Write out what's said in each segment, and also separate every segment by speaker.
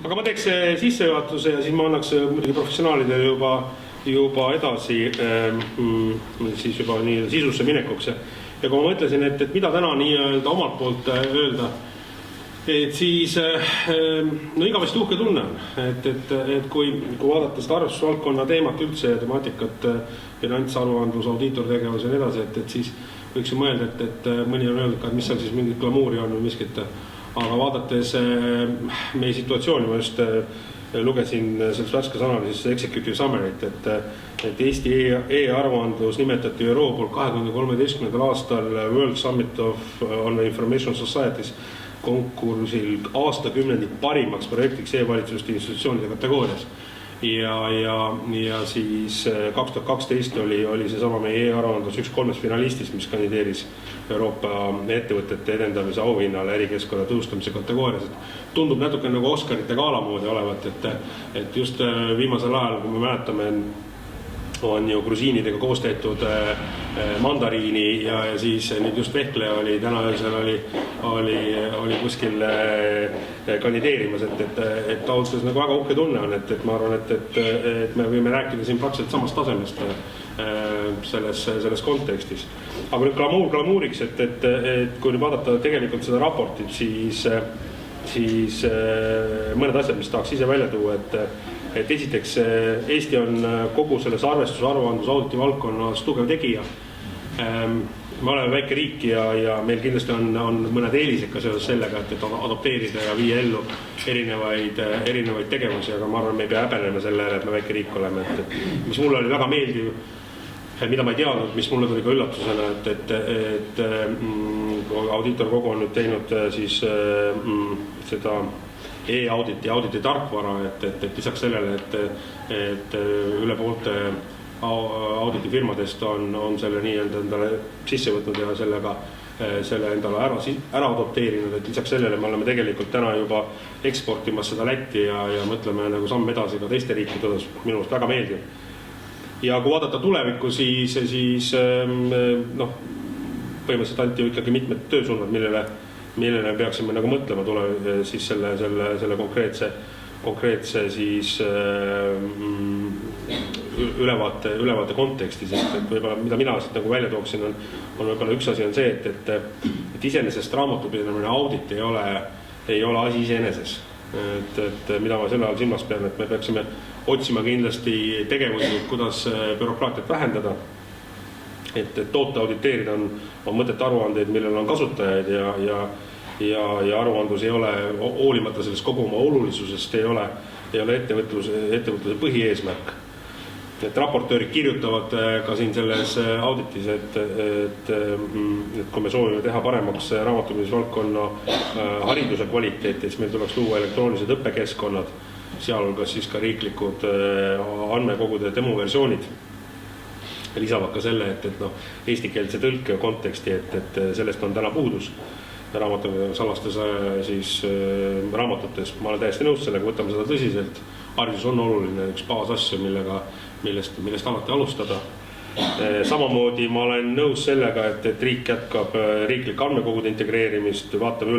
Speaker 1: Aga ma teeks sissejuhatuse ja siis ma annaks muidugi professionaalidele juba edasi siis juba nii sisusse minekuks. Ja kui ma mõtlesin, et mida täna nii-öelda omalt poolt öelda, et siis no igavesti uhke tunne on, et kui vaadata seda arvestusvaldkonna teemat üldse ja temaatikat, finantsaruandlus, audiitortegevus ja nii edasi, et siis võiks ju mõelda, et mõni on öelnud, et mis seal siis mingit glamuuri on või miskit. Aga vaadates meie situatsiooni, ma just lugesin selles värskes analüüsis Executive Summary't, et Eesti e-aruandlus nimetati ÜRO poolt 2013. aastal World Summit on Information Societies konkursil aastakümnendi parimaks projektiks e-valitsuste institutsioonide kategoorias. Ja siis 2012 oli seesama meie e-aruandlus üks 3 finalistist, mis kandideeris Euroopa ettevõtete edendamise auhinnale ärikeskkonna tõustamise kategoorias. Tundub natuke nagu Oscarite gaalamoodi olevat, et just viimasel ajal, kui me mäletame, on ju grusiinidega koos tehtud mandariini ja siis nüüd just Vehkleja oli täna öösel oli kuskil kandideerimas, et ausalt nagu väga uhke tunne on, et ma arvan, et me võime rääkida siin praktiliselt samast tasemest selles kontekstis. Aga nüüd glamuuriks, et kui nüüd vaadata tegelikult seda raportit, siis mõned asjad, mis tahaks ise välja tuua, et esiteks Eesti on kogu selles arvestusaruandlusauditi valdkonnas tugev tegija. Me oleme väike riik ja meil kindlasti on mõned eelised ka seoses sellega, et adopteerida ja viia ellu erinevaid tegevusi, aga ma arvan, me ei pea häbenema sellele, et me väike riik oleme. Mis mulle oli väga meeldiv, mida ma ei teadnud, mis mulle tuli ka üllatusena, et audiitorkogu on nüüd teinud siis seda e-auditi tarkvara, et lisaks sellele, et üle poolte auditifirmadest on selle nii-öelda endale sisse võtnud ja selle endale ära adopteerinud, et lisaks sellele me oleme tegelikult täna juba eksportimas seda Lätti ja mõtleme nagu samm edasi ka teiste riikide osas, minu arust väga meeldiv. Ja kui vaadata tulevikku, siis põhimõtteliselt anti ju ikkagi mitmed töösuunad, millele me peaksime nagu mõtlema siis selle konkreetse siis ülevaate kontekstis, et võib-olla mida mina nagu välja tooksin on võib-olla üks asi on see, et iseenesest raamatupidamine audit ei ole asi iseeneses. Et mida ma selle all silmas pean, et me peaksime otsima kindlasti tegevusi, kuidas bürokraatiat vähendada, et toote auditeerida on mõtet aruandeid, millel on kasutajaid ja aruandlus ei ole, hoolimata sellest kogu oma olulisusest, ei ole ettevõtluse põhieesmärk. Et raportöörid kirjutavad ka siin selles auditis, et kui me soovime teha paremaks raamatupidamisvaldkonna hariduse kvaliteeti, siis meil tuleks luua elektroonilised õppekeskkonnad, sealhulgas siis ka riiklikud andmekogude demoversioonid. Lisavad ka selle, et eestikeelse tõlke konteksti, et sellest on täna puudus salastes siis raamatutes. Ma olen täiesti nõus sellega, võtame seda tõsiselt. Haridus on oluline, üks baasasju, millest alati alustada. Samamoodi ma olen nõus sellega, et riik jätkab riiklike andmekogude integreerimist, vaatame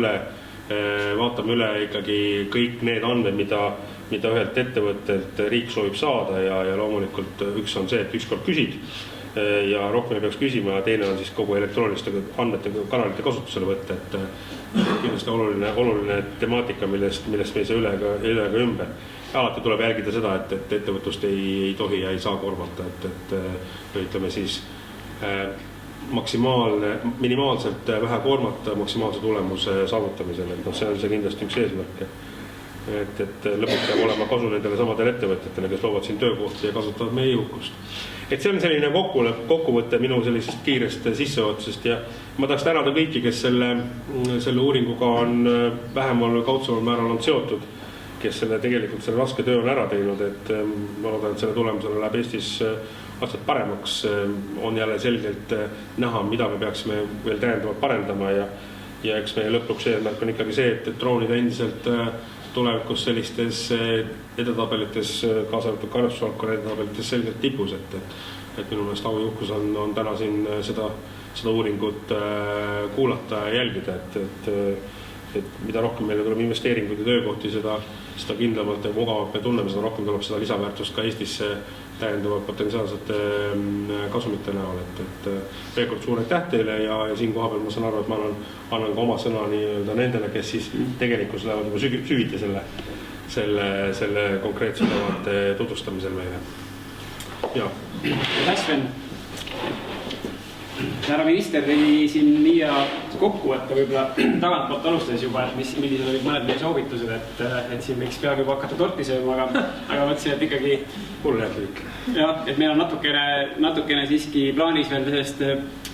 Speaker 1: üle ikkagi kõik need andmed, mida ühelt ettevõttelt riik soovib saada ja loomulikult üks on see, et ükskord küsid ja rohkem ei peaks küsima ja teine on siis kogu elektrooniliste andmete kanalite kasutusele võtta, et kindlasti oluline temaatika, millest me ei saa üle ka ümber. Alati tuleb jälgida seda, et ettevõtlust ei tohi ja ei saa korvata, et ütleme siis minimaalselt vähe koormata maksimaalse tulemuse saavutamisel, et see on see kindlasti üks eesmärk, et lõpuks peab olema kasu nendele samadele ettevõtetele, kes loovad siin töökohti ja kasutavad meie jõukust. Et see on selline kokkuvõte minu sellisest kiirest sissejuhatusest ja ma tahaks tänada kõiki, kes selle uuringuga on vähemal või kaudsemal määral on seotud, kes tegelikult selle raske töö on ära teinud, et ma loodan, et selle tulemusele läheb Eestis aastat paremaks, on jälle selgelt näha, mida me peaksime veel täiendavalt parendama ja eks meie lõpuks eesmärk on ikkagi see, et droonid endiselt tulevikus sellistes edetabelites, kaasa arvatud arvestusvaldkonna edetabelites selgelt tipus, et minu meelest au ja uhkus on täna siin seda uuringut kuulata ja jälgida, et mida rohkem meile tuleb investeeringuid ja töökohti, seda kindlamalt ja mugavalt me tunneme, seda rohkem tuleb seda lisaväärtust ka Eestisse täiendavad potentsiaalsete kasumite näol. Et veel kord suur aitäh teile ja siin koha peal ma saan aru, et ma annan ka oma sõna nii-öelda nendele, kes siis tegelikult lähevad juba süviti selle konkreetse ülevaate tutvustamisel meile. Ja.
Speaker 2: Sven, härra minister tegi siin nii ja kokkuvõtte võib-olla tagantpoolt alustades juba, et millised olid mõned meie soovitused, et siin võiks peaaegu juba hakata torti sööma, aga mõtlesin, et ikkagi jah, et meil on natukene siiski plaanis veel sellest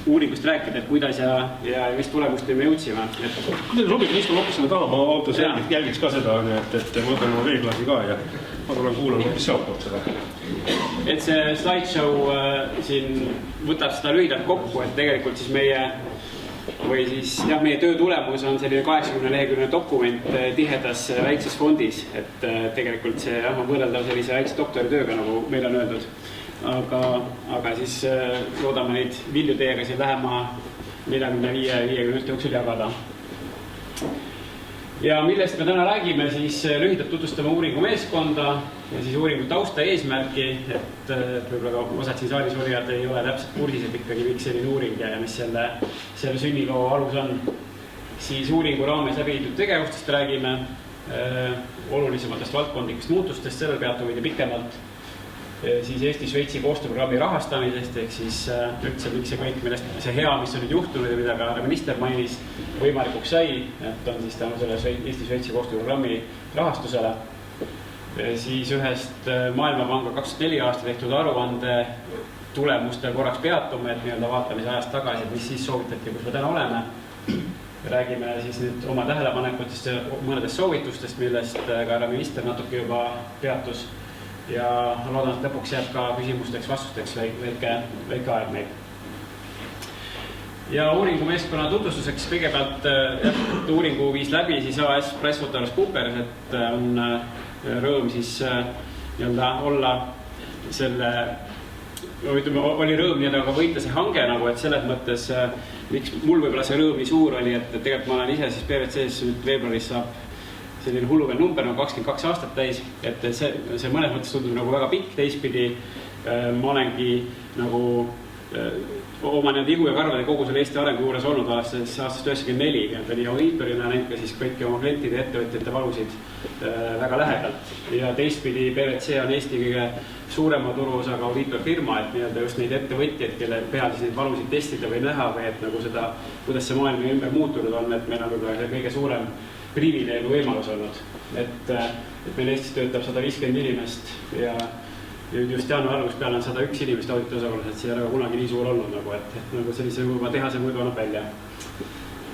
Speaker 2: uuringust rääkida, et kuidas ja mis tulemust me jõudsime.
Speaker 1: Kui teil sobib, istun hoopis selle taha, ma ootas jälgiks ka seda, et ma võtan oma veeklaasi ka ja ma tulen kuulan hoopis sealtpoolt seda.
Speaker 2: Et see slideshow siin võtab seda lühidalt kokku, et tegelikult siis meie töö tulemus on selline 80-leheküljeline dokument tihedas väikses fondis, et tegelikult see on võrreldav sellise väikse doktoritööga, nagu meil on öeldud. Aga siis loodame neid vilju teiega siin lähema 45-50 jooksul jagada. Ja millest me täna räägime, siis lühidalt tutvustame uuringu meeskonda ja siis uuringu tausta eesmärki, et võib-olla ka osad siin saalis olijad ei ole täpselt kursis, et ikkagi miks selline uuring ja mis selle sünniloo alus on. Siis uuringu raames läbiviidud tegevustest räägime, olulisematest valdkondlikest muutustest, sellel peatume pikemalt. Siis Eesti-Šveitsi koostööprogrammi rahastamisest, ehk siis üldse miks see kõik, millest see hea, mis on nüüd juhtunud ja mida ka minister mainis, võimalikuks sai, et on siis tänu selle Eesti-Šveitsi koostööprogrammi rahastusele. Siis ühest Maailmapanga 2004 aasta tehtud aruande tulemustel korraks peatume, et nii-öelda vaatamise ajast tagasi, et mis siis soovitati, kus me täna oleme. Räägime siis nüüd oma tähelepanekutest ja mõnedest soovitustest, millest ka härra minister natuke juba peatus. Ja loodan, et lõpuks jääb ka küsimusteks vastusteks väike aeg meil. Ja uuringu meeskonna tutvustuseks kõigepealt uuringu viis läbi siis AS PricewaterhouseCoopers, et on rõõm siis olla selle, oli rõõm nii ka võita see hange, et selles mõttes, miks mul võib-olla see rõõm nii suur oli, et tegelikult ma olen ise siis PwC's veebruaris saab selline hulluvel number, 22 aastat täis, et see mõnes mõttes tundub nagu väga pikk, teistpidi ma olengi nagu oma igu ja karvade kogu selle Eesti arengu juures olnud aastast 94, nii audiitorina näinud ka siis kõiki oma klientide ja ettevõtjate valusid väga lähedalt. Ja teistpidi PwC on Eesti kõige suurema turuosaga audiitorfirma, et nii-öelda just neid ettevõtjaid, kelle peal siis neid valusid testida või näha või et nagu seda, kuidas see maailm ümber muutunud on, et meil on võib-olla kõige suurem privileegu võimalus olnud, et meil Eestis töötab 150 inimest ja just jaanuari algusest peale on 101 inimest auditiosakonnas, et see ei ole kunagi nii suur olnud, et sellise juba tehase mõõdu annab välja.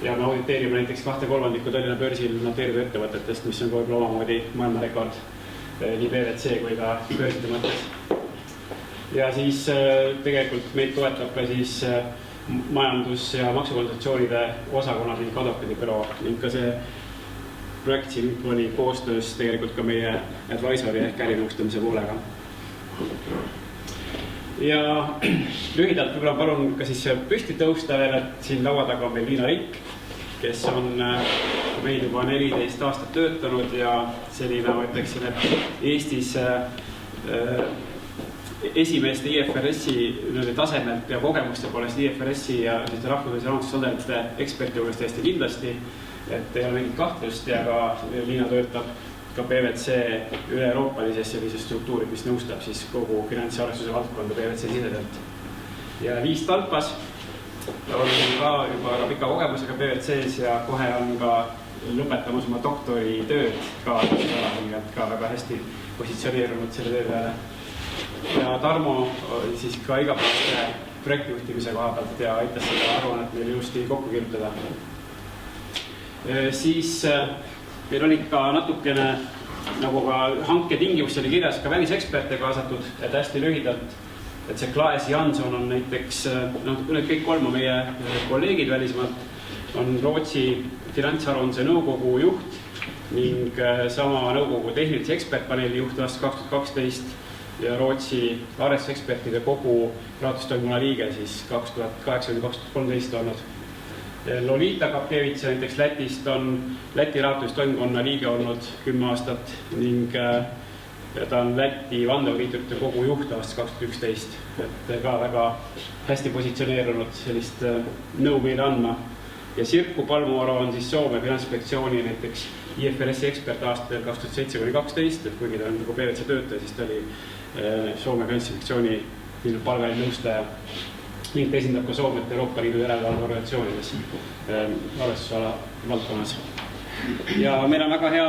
Speaker 2: Ja me auditeerime näiteks 2/3 Tallinna börsil noteeritud ettevõtetest, mis on võib-olla omamoodi maailmarekord nii PwC kui ka börside mõttes. Ja siis tegelikult meid toetab ka siis majandus- ja maksukonsultatsioonide osakonna ning advokaadibüroo ning ka see projekt siin oli koostöös tegelikult ka meie advisori ehk ärinõustamise poolega. Ja lühidalt võib-olla palun ka siis püsti tõusta veel, et siin laua taga on meil Liina Rikk, kes on meil juba 14 aastat töötanud ja selline, ma ütleksin, et Eestis esimeste IFRS-i tasemelt ja kogemuste poolest IFRS-i ja rahvusvahelise rahandusmudelite eksperti juures täiesti kindlasti, et ei ole mingit kahtlust ja ka Liina töötab ka PwC üle-euroopalises sellises struktuurid, mis nõustab siis kogu finantsarvestuse valdkonda PwC siseselt. Ja Liis Talpas on ka juba pika kogemusega PwC-s ja kohe on ka lõpetamas oma doktoritööd ka väga hästi positsioneerunud selle töö peale. Ja Tarmo siis ka igapäevaste projektijuhtimise koha pealt ja aitas seda aruannet meil ilusti kokku kirjutada. Siis meil oli ka natukene nagu ka hanke tingimusi oli kirjas ka väliseksperte kaasatud, et hästi lühidalt, et see Klaas Jansson on näiteks, kõik kolm on meie kolleegid välismaalt, on Rootsi finantsarvanduse nõukogu juht ning sama nõukogu tehnilise ekspertpaneeli juht aastast 2012 ja Rootsi arvestusekspertide kogu rahastustoimkonna liige siis 2008-2013 olnud. Lolita Kapjevitsa näiteks Lätist on Läti raamatustoimkonna liige olnud 10 aastat ning ta on Läti vandeaudiitorite kogu juht aastast 2011, et ka väga hästi positsioneerunud sellist nõu meile andma. Ja Sirkku Palmuoro on siis Soome Finantsinspektsiooni näiteks IFRS-i ekspert aastatel 2007–2012, et kuigi ta on nagu PwC töötaja, siis ta oli Soome Finantsinspektsiooni palgaline nõustaja ning ta esindab ka Soomet Euroopa Liidu järelevalveorganisatsioonides arvestusala valdkonnas. Ja meil on väga hea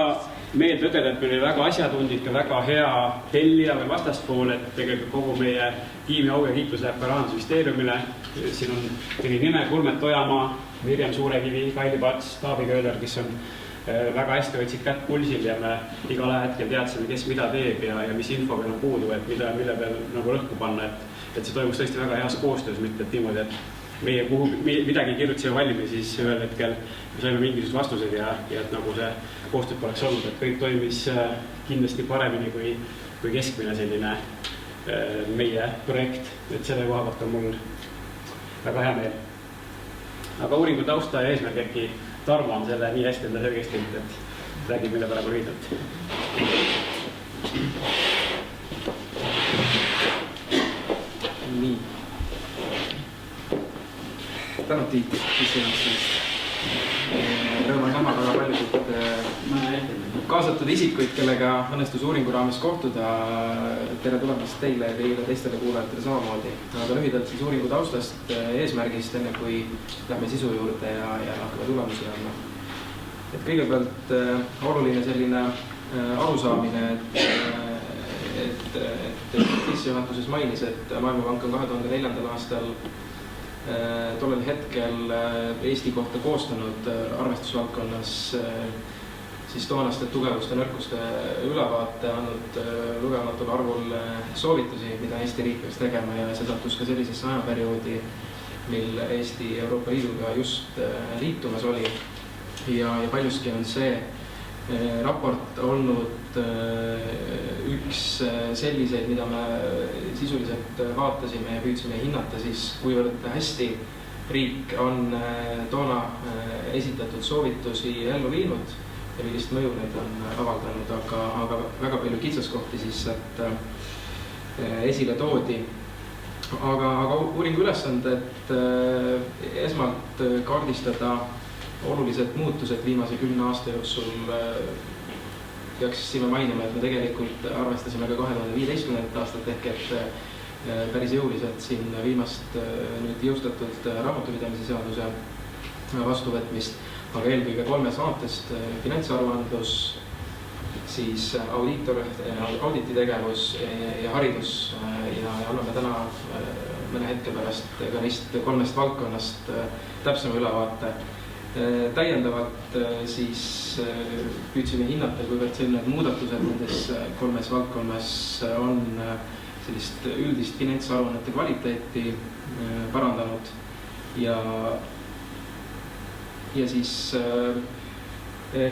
Speaker 2: meel tõdeda, et meil oli väga asjatundlik ja väga hea tellija või vastaspool, et tegelikult kogu meie tiimi au ja kiitus läheb ka Rahandusministeeriumile. Siin on tegi nime Kulmet Ojamaa, Mirjam Suurekivi, Kaili Pats, Taavi Kööler, kes on väga hästi võtsid kätt pulsil ja me igal hetkel teadsime, kes mida teeb ja mis info veel on puudu, et mille peal nagu rõhku panna, et see toimus tõesti väga heas koostöös, mitte et niimoodi, et meie kuhu midagi kirjutasime valmis, siis ühel hetkel saime mingisugused vastused ja et nagu see koostööd poleks olnud, et kõik toimis kindlasti paremini kui keskmine selline meie projekt, et selle koha pealt on mul väga hea meel. Aga uuringu tausta ja eesmärk äkki Tarmo on selle nii hästi enda selgesti, et räägib meile praegu lühidalt.
Speaker 3: Nii. Tänu Tiit, rõõm on näha väga paljud kaasatud isikuid, kellega õnnestus uuringu raames kohtuda. Tere tulemast teile ja kõigile teistele kuulajatele samamoodi. Aga lühidalt siis uuringu taustast, eesmärgist, enne kui lähme sisu juurde ja hakkame tulemusi andma. Et kõigepealt oluline selline arusaamine, et sissejuhatuses mainis, et Maailmapank on 2004. aastal tollel hetkel Eesti kohta koostanud arvestusvaldkonnas siis toonaste tugevuste ja nõrkuste ülevaate, andnud lugematul arvul soovitusi, mida Eesti riik peaks tegema ja see sattus ka sellisesse ajaperioodi, mil Eesti Euroopa Liiduga just liitumas oli. Ja paljuski on see raport olnud üks selliseid, mida me sisuliselt vaatasime ja püüdsime hinnata siis, kuivõrd hästi riik on toona esitatud soovitusi ellu viinud ja millist mõju need on avaldanud, aga väga palju kitsaskohti siis esile toodi. Aga uuringu ülesanded esmalt kaardistada olulised muutused viimase 10 aasta jooksul. Peaksime mainima, et me tegelikult arvestasime ka 2015. aastat ehk et päris jõuliselt siin viimast nüüd jõustatud raamatupidamise seaduse vastuvõtmist, aga eelkõige 3 saatest: finantsaruandlus, siis audititegevus ja haridus ja anname täna mõne hetke pärast ka neist 3 valdkonnast täpsema ülevaate. Täiendavalt siis püüdsime hinnata, kuivõrd selline muudatused nendes 3 valdkonnas on sellist üldist finantsaruannete kvaliteeti parandanud ja siis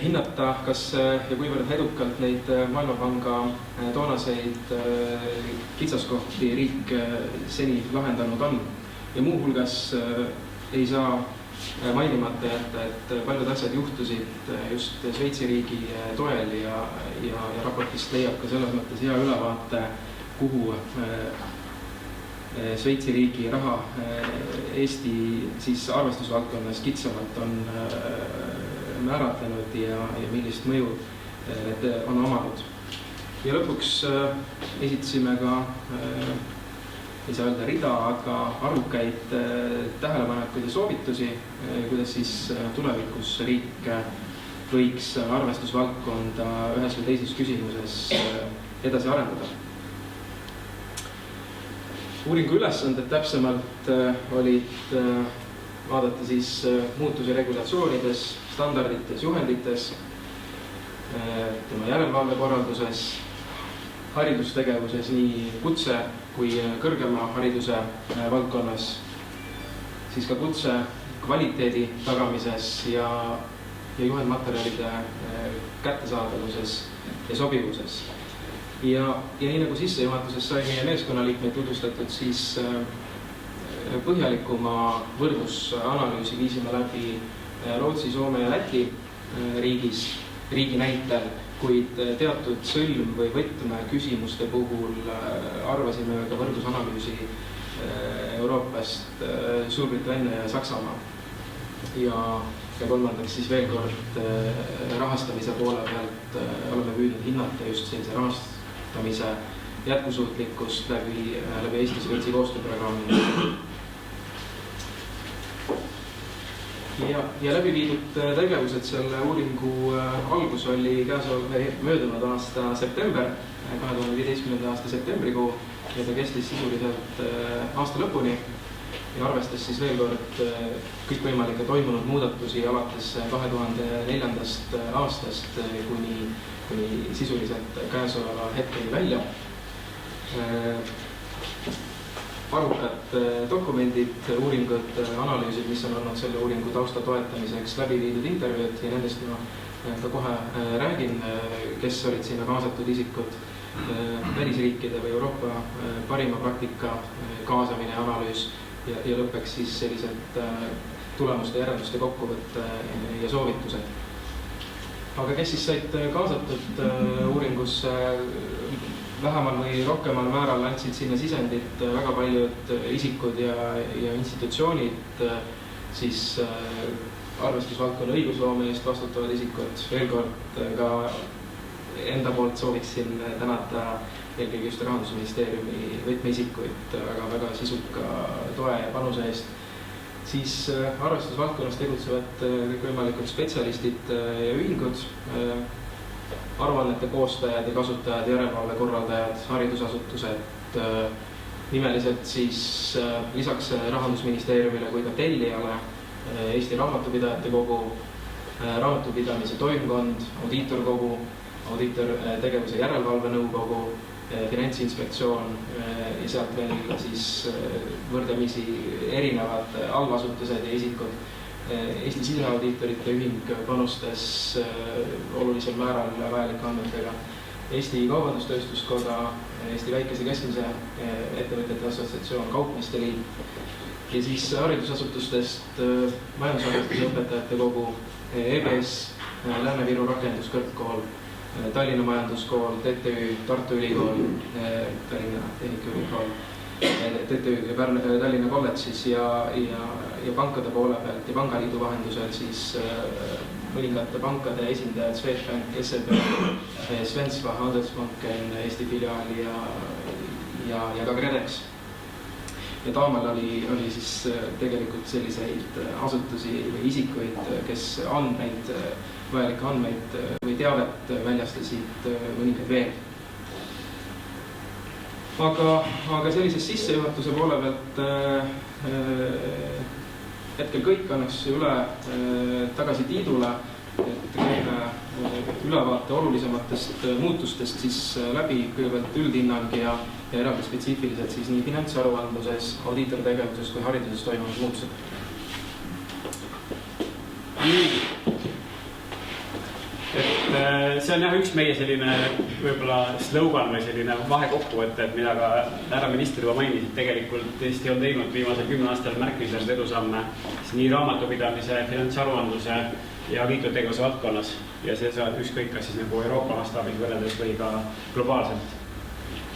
Speaker 3: hinnata, kas ja kuivõrd edukalt neid Maailmapanga toonaseid kitsaskohti riik seni lahendanud on. Ja muuhulgas ei saa mainimata jätta, et paljud asjad juhtusid just Šveitsi riigi toel ja raportist leiab ka selles mõttes hea ülevaate, kuhu Šveitsi riigi raha Eesti siis arvestusvaldkonnas kitsamalt on määratlenud ja millist mõju need on omanud. Ja lõpuks esitasime ka ei saa öelda rida, aga arvukaid tähelepanekuid ja soovitusi, kuidas siis tulevikus riik võiks arvestusvaldkonda ühes või teises küsimuses edasi arendada. Uuringu ülesanded täpsemalt olid vaadata siis muutusi regulatsioonides, standardites, juhendites, tema järelevalvekorralduses, haridustegevuses nii kutse kui kõrgema hariduse valdkonnas, siis ka kutse kvaliteedi tagamises ja juhendmaterjalide kättesaadavuses ja sobivuses. Ja nii nagu sissejuhatuses sai meie meeskonnaliikmeid tutvustatud, siis põhjalikuma võrdlusanalüüsi viisime läbi Rootsi, Soome ja Läti riigi näitel, kuid teatud sõlm- või võtmeküsimuste puhul arvasime ka võrdlusanalüüsi Euroopast Suurbritannia ja Saksamaa. Ja kolmandaks siis veel kord rahastamise poole pealt oleme püüdnud hinnata just sellise rahastamise jätkusuutlikkust läbi Eesti-Šveitsi koostööprogrammi. Ja läbi viidud tegevused selle uuringu algus oli möödunud aasta september, 2015. aasta septembrikuu ja ta kestis sisuliselt aasta lõpuni ja arvestas siis veel kord kõikvõimalikke toimunud muudatusi alates 2004. aastast kuni sisuliselt käesoleva hetkeni välja. Arvukad dokumendid, uuringud, analüüsid, mis on olnud selle uuringu tausta toetamiseks, läbi viidud intervjuud ja nendest ma ka kohe räägin, kes olid sinna kaasatud isikud, välisriikide või Euroopa parima praktika kaasamine, analüüs ja lõppeks siis sellised tulemuste järelduste kokkuvõtte ja soovitused. Aga kes siis said kaasatud uuringusse vähemal või rohkemal määral andsid sinna sisendit väga paljud isikud ja institutsioonid, siis arvestusvaldkonna õigusloome eest vastutavad isikud. Veel kord ka enda poolt sooviksin tänada eelkõige just Rahandusministeeriumi võtmeisikuid väga sisuka toe ja panuse eest. Siis arvestusvaldkonnas tegutsevad kõikvõimalikud spetsialistid ja ühingud, aruannete koostajad ja kasutajad, järelevalve korraldajad, haridusasutused, nimeliselt siis lisaks Rahandusministeeriumile kui ka tellijale Eesti Raamatupidajate Kogu, Raamatupidamise Toimkond, Audiitorkogu, Audiitortegevuse Järelevalvenõukogu, Finantsinspektsioon ja sealt veel siis võrdlemisi erinevad allasutused ja isikud. Eesti Siseaudiitorite Ühing panustas olulisel määral vajalike andmetega. Eesti Kaubandus-Tööstuskoda, Eesti Väikese Keskmise Ettevõtjate Assotsiatsioon, Kaupmeeste Liit ja siis haridusasutustest Majandushariduse Õpetajate Kogu, EBS, Lääne-Viru Rakenduskõrgkool, Tallinna Majanduskool, TTÜ, Tartu Ülikool, Tallinna Tehnikaülikool, TTÜ Tallinna kolledžis ja pankade poole pealt ja Pangaliidu vahendusel siis mõningate pankade esindajad, Swedbank, SEB, Svenska, Handelsbanken, Eesti filiaali ja ka Kredex. Ja Taamal oli siis tegelikult selliseid asutusi või isikuid, kes vajalikke andmeid või teavet väljastasid mõningaid veel. Aga sellises sissejuhatuse poole pealt hetkel kõik annaks üle tagasi Tiidule, et teeme ülevaate olulisematest muutustest siis läbi kõigepealt üldhinnang ja eraldi spetsiifiliselt siis nii finantsaruandluses, audiitortegevuses kui hariduses toimunud muutused.
Speaker 2: See on jah üks meie selline võib-olla slogan või selline vahekokkuvõte, et mida ka härra minister juba mainis, et tegelikult Eesti on teinud viimasel 10 aastal märkimisväärseid edusamme nii raamatupidamise, finantsaruandluse ja audiitortegevuse valdkonnas ja see saab ükskõik kas siis nagu Euroopa mastaabis võrreldes või ka globaalselt.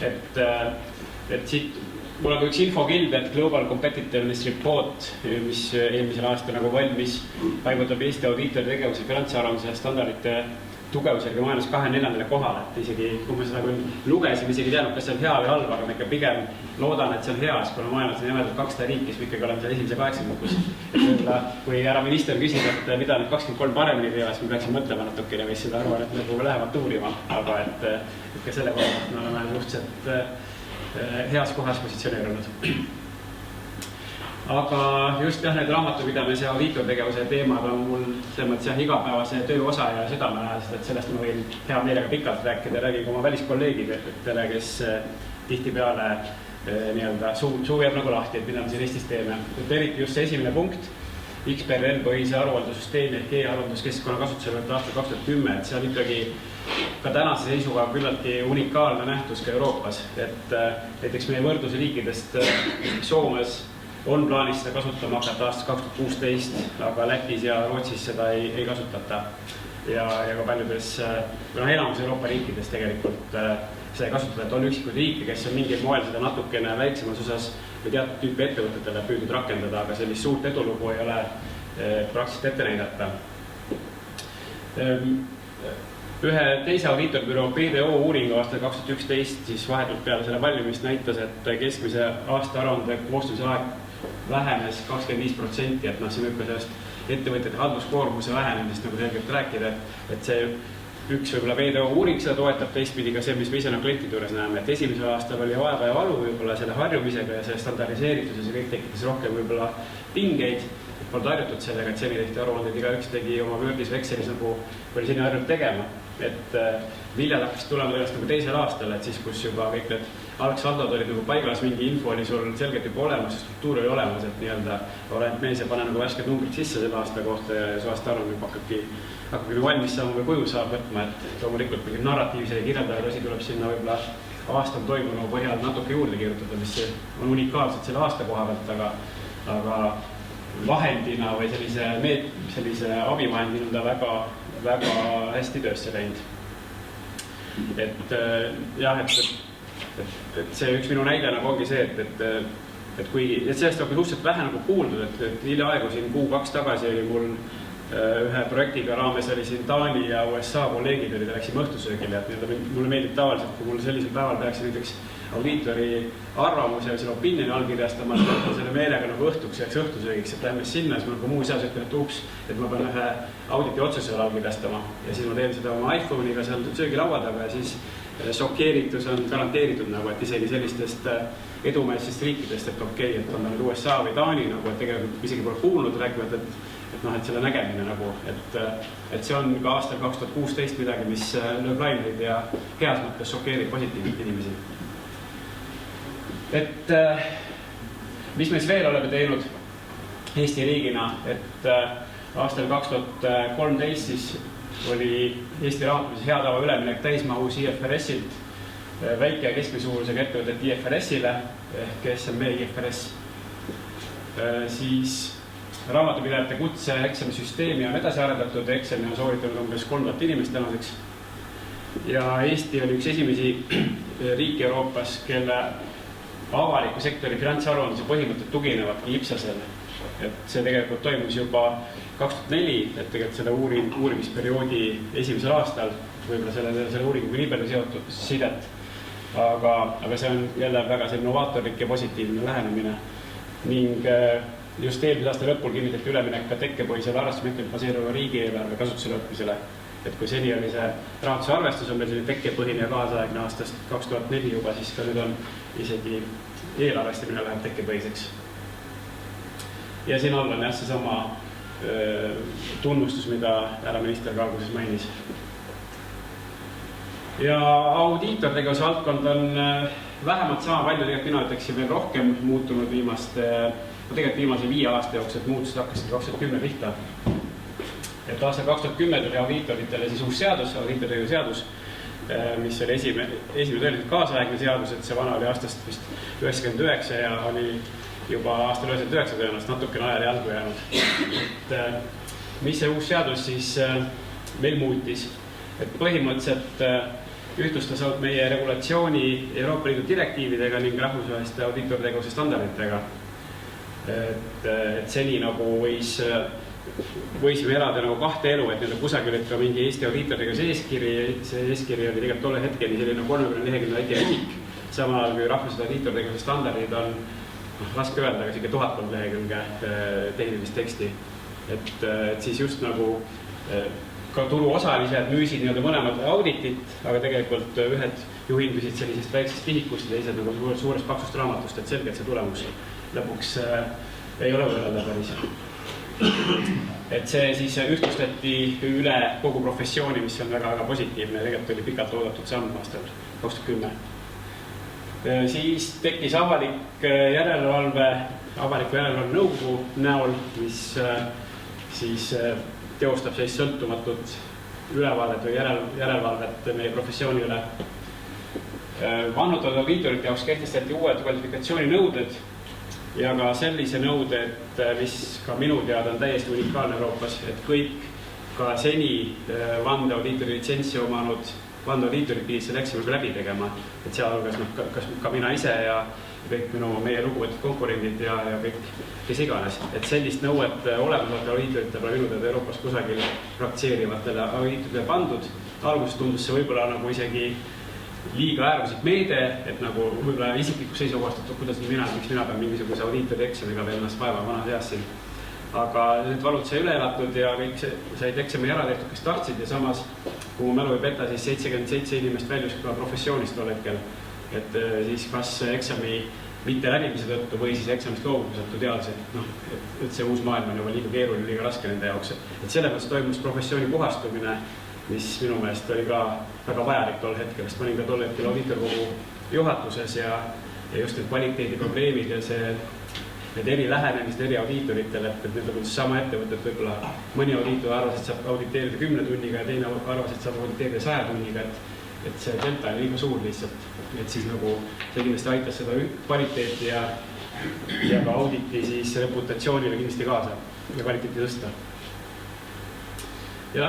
Speaker 2: Et siit mul on üks infokild, et Global Competitiveness Report, mis eelmisel aastal nagu valmis, paigutab Eesti audiitortegevuse finantsaruandluse standardite tugevusega maailmas 24. kohal, et isegi kui me seda lugesime, isegi teadnud, kas see on hea või halb, aga ma ikka pigem loodan, et see on hea, kuna maailmas on nimelt 200 riiki, siis me ikkagi oleme seal esimese 80 et kui härra minister küsib, et mida nüüd 23 paremini teevad, siis me peaksime mõtlema natukene, mis seda arvan, et me lähevad uurima, aga et ka selle koha me oleme suhteliselt heas kohas positsioneerunud. Aga just jah, need raamatupidamise ja audiitortegevuse teemad on mul selles mõttes igapäevase töö osa ja südamelähedased, et sellest ma võin hea meelega pikalt rääkida, räägin oma väliskolleegidele, kes tihtipeale suu jääb nagu lahti, et mida me siin Eestis teeme. Eriti just see esimene punkt, XBRL põhise aruandlussüsteemi ehk e-aruandluskeskkonna kasutusele aastal 2010, et see on ikkagi ka tänase seisuga küllaltki unikaalne nähtus ka Euroopas, et näiteks meie võrdluse liikidest Soomes on plaanis seda kasutama hakata aastast 2016, aga Lätis ja Rootsis seda ei kasutata. Ja ka paljudes, enamus Euroopa riikides tegelikult seda ei kasutada, et on üksikud riike, kes on mingil moel seda natukene väiksemas osas või teatud tüüpi ettevõtetele püüdnud rakendada, aga sellist suurt edulugu ei ole praktiliselt ette näidata. Ühe teise audiitorbüroo BDO uuringu aastal 2011 siis vahetult peale selle valmimist näitas, et keskmise aastaaruande koostamise aeg vähenes 25%, et see võib ka sellest ettevõtjate halduskoormuse vähenemist nagu selgelt rääkida, et see üks võib-olla BDO uuring seda toetab, teistpidi ka see, mis me ise klientide juures näeme, et esimesel aastal oli vaeva ja valu võib-olla selle harjumisega ja selle standardiseerituses ja kõik tekitas rohkem võib-olla pingeid, et polnud harjutud sellega, et seni tehti aruandeid igaüks tegi oma Wordis või Excelis nagu oli seni harjunud tegema. Et viljad hakkasid tulema tõenäoliselt nagu teisel aastal, et siis, kus juba kõik need algsaldod olid nagu paigas, mingi info oli sul selgelt juba olemas ja struktuur oli olemas, et nii-öelda oled mees ja pane nagu värsked numbrid sisse selle aasta kohta ja su aasta aruanne juba hakkabki valmis saama või kuju saab võtma, et loomulikult mingi narratiivse ja kirjeldavaid asi tuleb sinna võib-olla aastal toimunu põhjal natuke juurde kirjutada, mis on unikaalselt selle aasta koha pealt, aga vahendina või sellise abivahendina ta väga hästi töösse läinud. Et jah, et see üks minu näide nagu ongi see, et sellest on suhteliselt vähe nagu kuuldud, et hiljaaegu siin kuu-kaks tagasi oli mul ühe projektiga raames oli siin Taani ja USA kolleegid olid, läksime õhtusöögile, et mulle meeldib tavaliselt, kui mul sellisel päeval peaks näiteks audiitori arvamuse ja selle opinioni allkirjastama, et selle meelega nagu õhtuks jääks õhtusöögiks, et lähme sinna, siis ma nagu muu seas ütlen, et ups, et ma pean ühe auditi otsuse allkirjastama ja siis ma teen seda oma iPhone'iga seal söögilaua taga ja siis šokeeritus on garanteeritud nagu, et isegi sellistest edumeelsest riikidest, et okei, et on nüüd USA või Taani nagu, et tegelikult isegi pole kuulnud, räägivad, et selle nägemine nagu, et see on ka aastal 2016 midagi, mis lööb laineid ja heas mõttes šokeerib positiivselt inimesi. Et mis me siis veel oleme teinud Eesti riigina, et aastal 2013 siis oli Eesti raamatuses hea tava üleminek täismahus IFRS-ilt väike ja keskmise suurusega ettevõtet IFRS-ile ehk SME IFRS. Siis raamatupidajate kutse Exceli süsteemi on edasi arendatud, Exceli on sooritanud umbes 3000 inimest tänaseks. Ja Eesti oli üks esimesi riiki Euroopas, kelle avaliku sektori finantsaruandluse põhimõtted tuginevadki IPSASele. Et see tegelikult toimus juba 2004, et tegelikult selle uurimisperioodi esimesel aastal, võib-olla selle uuringuga nii palju seotud sidet, aga see on jälle väga novaatorlik ja positiivne lähenemine. Ning just eelmise aasta lõpul kinnitati üleminek ka tekkepõhisele arvestusmeetodil baseeruva riigieelarve kasutusele võtmisele. Et kui seni oli see rahanduse arvestus on meil selline tekkepõhine ja kaasaegne aastast 2004 juba, siis ka nüüd on isegi eelarvestamine läheb tekkepõhiseks. Ja siin all on jah seesama tunnustus, mida härra minister ka alguses mainis. Ja audiitortegevuse valdkond on vähemalt sama palju, tegelikult mina ütleksin veel rohkem muutunud tegelikult viimase 5 aasta jooksul, et muutused hakkasid 2010 pihta. Et aastal 2010 tuli audiitoritele siis uus seadus, audiitortegevuse seadus, mis oli esimene tõeliselt kaasaegne seadus, et see vana oli aastast vist 99 ja oli juba aastal 99 tõenäoliselt natukene ajal jalgu jäänud. Et mis see uus seadus siis meil muutis? Et põhimõtteliselt ühtlustas meie regulatsiooni Euroopa Liidu direktiividega ning rahvusvaheliste audiitortegevuse standarditega. Et seni nagu võisime elada nagu kahte elu, et kusagil olid ka mingi Eesti audiitortegevuse eeskiri, see eeskiri oli tegelikult tolle hetkeni selline 30-40 väike lehik, samal ajal kui rahvusvaheliste audiitortegevuse standardid on raske öelda, aga siuke 1000 lehekülge tehnilist teksti. Et siis just nagu ka turuosalised müüsid mõlemad auditit, aga tegelikult ühed juhindusid sellisest väiksest tihikust ja teised nagu suurest paksust raamatust, et selgelt see tulemus lõpuks ei ole võrrelda päris. Et see siis ühtlustati üle kogu professiooni, mis on väga positiivne, tegelikult oli pikalt oodatud samm aastal 2010. Siis tekkis avaliku järelevalve nõukogu näol, mis siis teostab sellist sõltumatut ülevaadet või järelevalvet meie professiooni üle. Vannutatud audiitorite jaoks kehtestati uued kvalifikatsiooninõuded ja ka sellise nõude, et mis ka minu teada on täiesti unikaalne Euroopas, et kõik ka seni vandeaudiitori litsentsi omanud vandeaudiitorid pidid selle eksamiga läbi tegema, et sealhulgas kas ka mina ise ja kõik meie lugupeetud konkurendid ja kõik, kes iganes. Et sellist nõuet olemasolevatele audiitoritele pole minu teada Euroopas kusagil praktseerivatele audiitoritele pandud. Alguses tundus see võib-olla nagu isegi liiga äärmuslik meede, et nagu võib-olla isiklikus seisukohast, et kuidas miks mina pean mingisuguse audiitori eksamiga veel ennast vaeva vanad eas siin. Aga nüüd valud sai üle elatud ja kõik said eksami ära tehtud, kes tahtsid ja samas, kui mu mälu ei peta, siis 77 inimest väljus ka professioonist tol hetkel. Et siis kas eksami mitte läbimise tõttu või siis eksamist loobumise tõttu teadsid, et see uus maailm on juba liiga keeruline, liiga raske nende jaoks. Et selle mõttes toimus professiooni puhastumine, mis minu meelest oli ka väga vajalik tol hetkel, sest ma olin ka tol hetkel audiitorkogu juhatuses ja just need kvaliteediprobleemid ja need eri lähenemised eri audiitoritele, et need on sama ettevõtted, võib-olla mõni audiitor arvas, et saab auditeerida 10 tunniga ja teine arvas, et saab auditeerida 100 tunniga, et see delta on liiga suur lihtsalt. Et siis nagu see kindlasti aitas seda kvaliteeti ja ka auditi siis reputatsioonile kindlasti kaasa ja kvaliteeti tõsta. Ja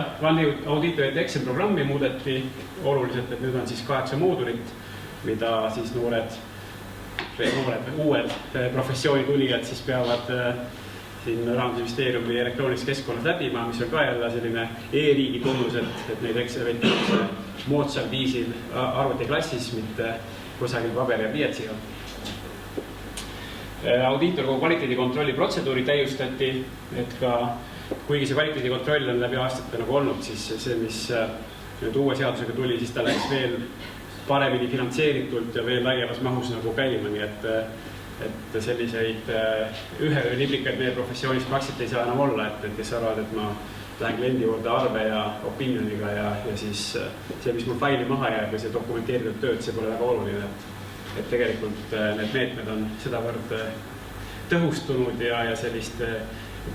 Speaker 2: audiitorite eksamiprogrammi muudeti oluliselt, et nüüd on siis 8 moodulit, mida siis uued professiooni tulijad siis peavad siin Rahandusministeeriumi elektroonilises keskkonnas läbima, mis on ka jälle selline e-riigi tunnus, et neid eksameid moodsal viisil arvutiklassis, mitte kusagil paberi ja pliiatsiga. Audiitorkogu kvaliteedikontrolli protseduuri täiustati, et ka kuigi see kvaliteedikontroll on läbi aastate nagu olnud, siis see, mis nüüd uue seadusega tuli, siis ta läks veel paremini finantseeritult ja veel laiemas mahus nagu käima, nii et selliseid ühe liblikaid meie professioonis praktiliselt ei saa enam olla, et kes arvad, et ma lähen kliendi juurde arve ja opinioniga ja siis see, mis mul faili maha jääb ja see dokumenteeritud tööd, see pole väga oluline. Et tegelikult need meetmed on sedavõrd tõhustunud ja sellist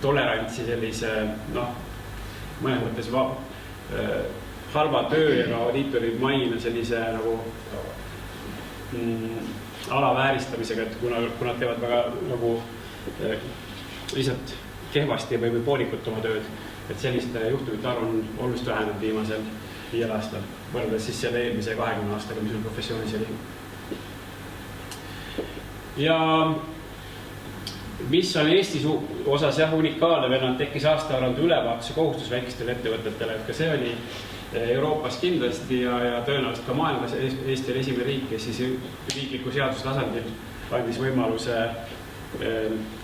Speaker 2: tolerantsi sellise, mõnes mõttes halva töö ja ka audiitori maine sellise nagu alavääristamisega, et kuna nad teevad väga nagu lihtsalt kehvasti või poolikut oma tööd, et selliste juhtumite arv on oluliselt vähenenud viimasel 5 aastal, võrreldes siis selle eelmise 20 aastaga, mis on professioonis oli. Ja mis on Eestis osas unikaalne, veel on tekkis aastaaruande ülevaatuse kohustus väikestele ettevõtetele, et ka see oli Euroopas kindlasti ja tõenäoliselt ka maailmas Eesti on esimene riik, kes siis riikliku seaduse tasandil andis võimaluse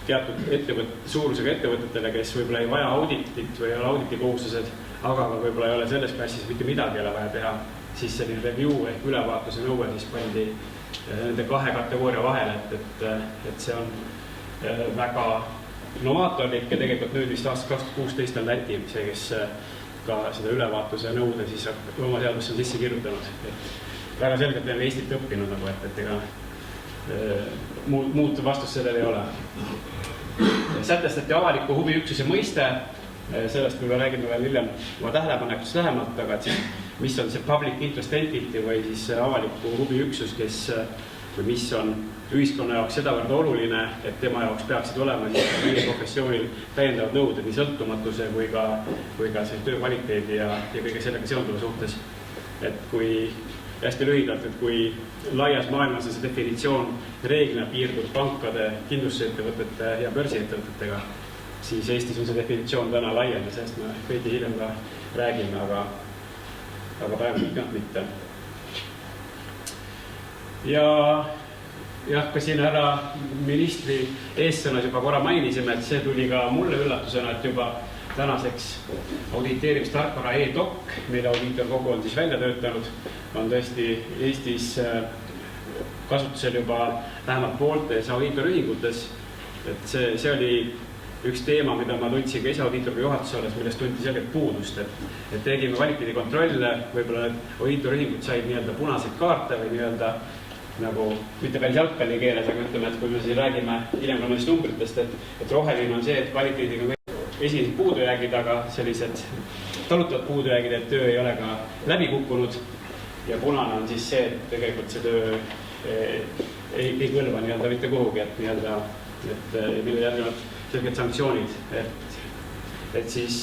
Speaker 2: teatud suurusega ettevõtetele, kes võib-olla ei vaja auditit või ei ole auditi kohustused, aga võib-olla ei ole selles klassis mitte midagi ei ole vaja teha, siis selline review ehk ülevaatuse nõue siis pandi nende 2 kategooria vahele, et see on väga novaatorlik ja tegelikult nüüd vist aastast 2016 on Läti see, kes ka seda ülevaatuse nõude siis oma seadusse on sisse kirjutanud. Et väga selgelt neil Eestit õppinud, et ega muud vastust sellel ei ole. Sätestati avaliku huviüksuse mõiste, sellest me räägime veel hiljem oma tähelepanekust lähemalt, aga et siis, mis on see public interest entity või siis avaliku huviüksus, mis on ühiskonna jaoks sedavõrd oluline, et tema jaoks peaksid olema meie professioonil täiendavad nõuded nii sõltumatuse kui ka töö kvaliteedi ja kõige sellega seonduva suhtes. Et kui hästi lühidalt, et kui laias maailmas on see definitsioon reeglina piirdub pankade, kindlustusettevõtete ja börsiettevõtetega, siis Eestis on see definitsioon täna laiem ja sellest me veidi hiljem ka räägime, aga praegu mitte. Ja ka siin härra ministri eessõnas juba korra mainisime, et see tuli ka mulle üllatusena, et juba tänaseks auditeerimistarkvara e-doc, mille audiitorkogu on siis välja töötanud, on tõesti Eestis kasutusel juba vähemalt pooltes audiitorühingutes. Et see oli üks teema, mida ma tundsin ka ise audiitorkogu juhatuse olles, millest tunti selgelt puudust, et tegime kvaliteedikontrolle, võib-olla audiitorühingud said nii-öelda punaseid kaarte või nii-öelda nagu mitte päris jalgpalli keeles, aga ütleme, et kui me siin räägime hiljem nendest numbritest, et roheline on see, et kvaliteediga on esimesed puudujäägid, aga sellised talutavad puudujäägid, et töö ei ole ka läbi kukkunud ja punane on siis see, et tegelikult see töö ei kõlva nii-öelda mitte kuhugi, et nii-öelda mille järgnevad selged sanktsioonid, et siis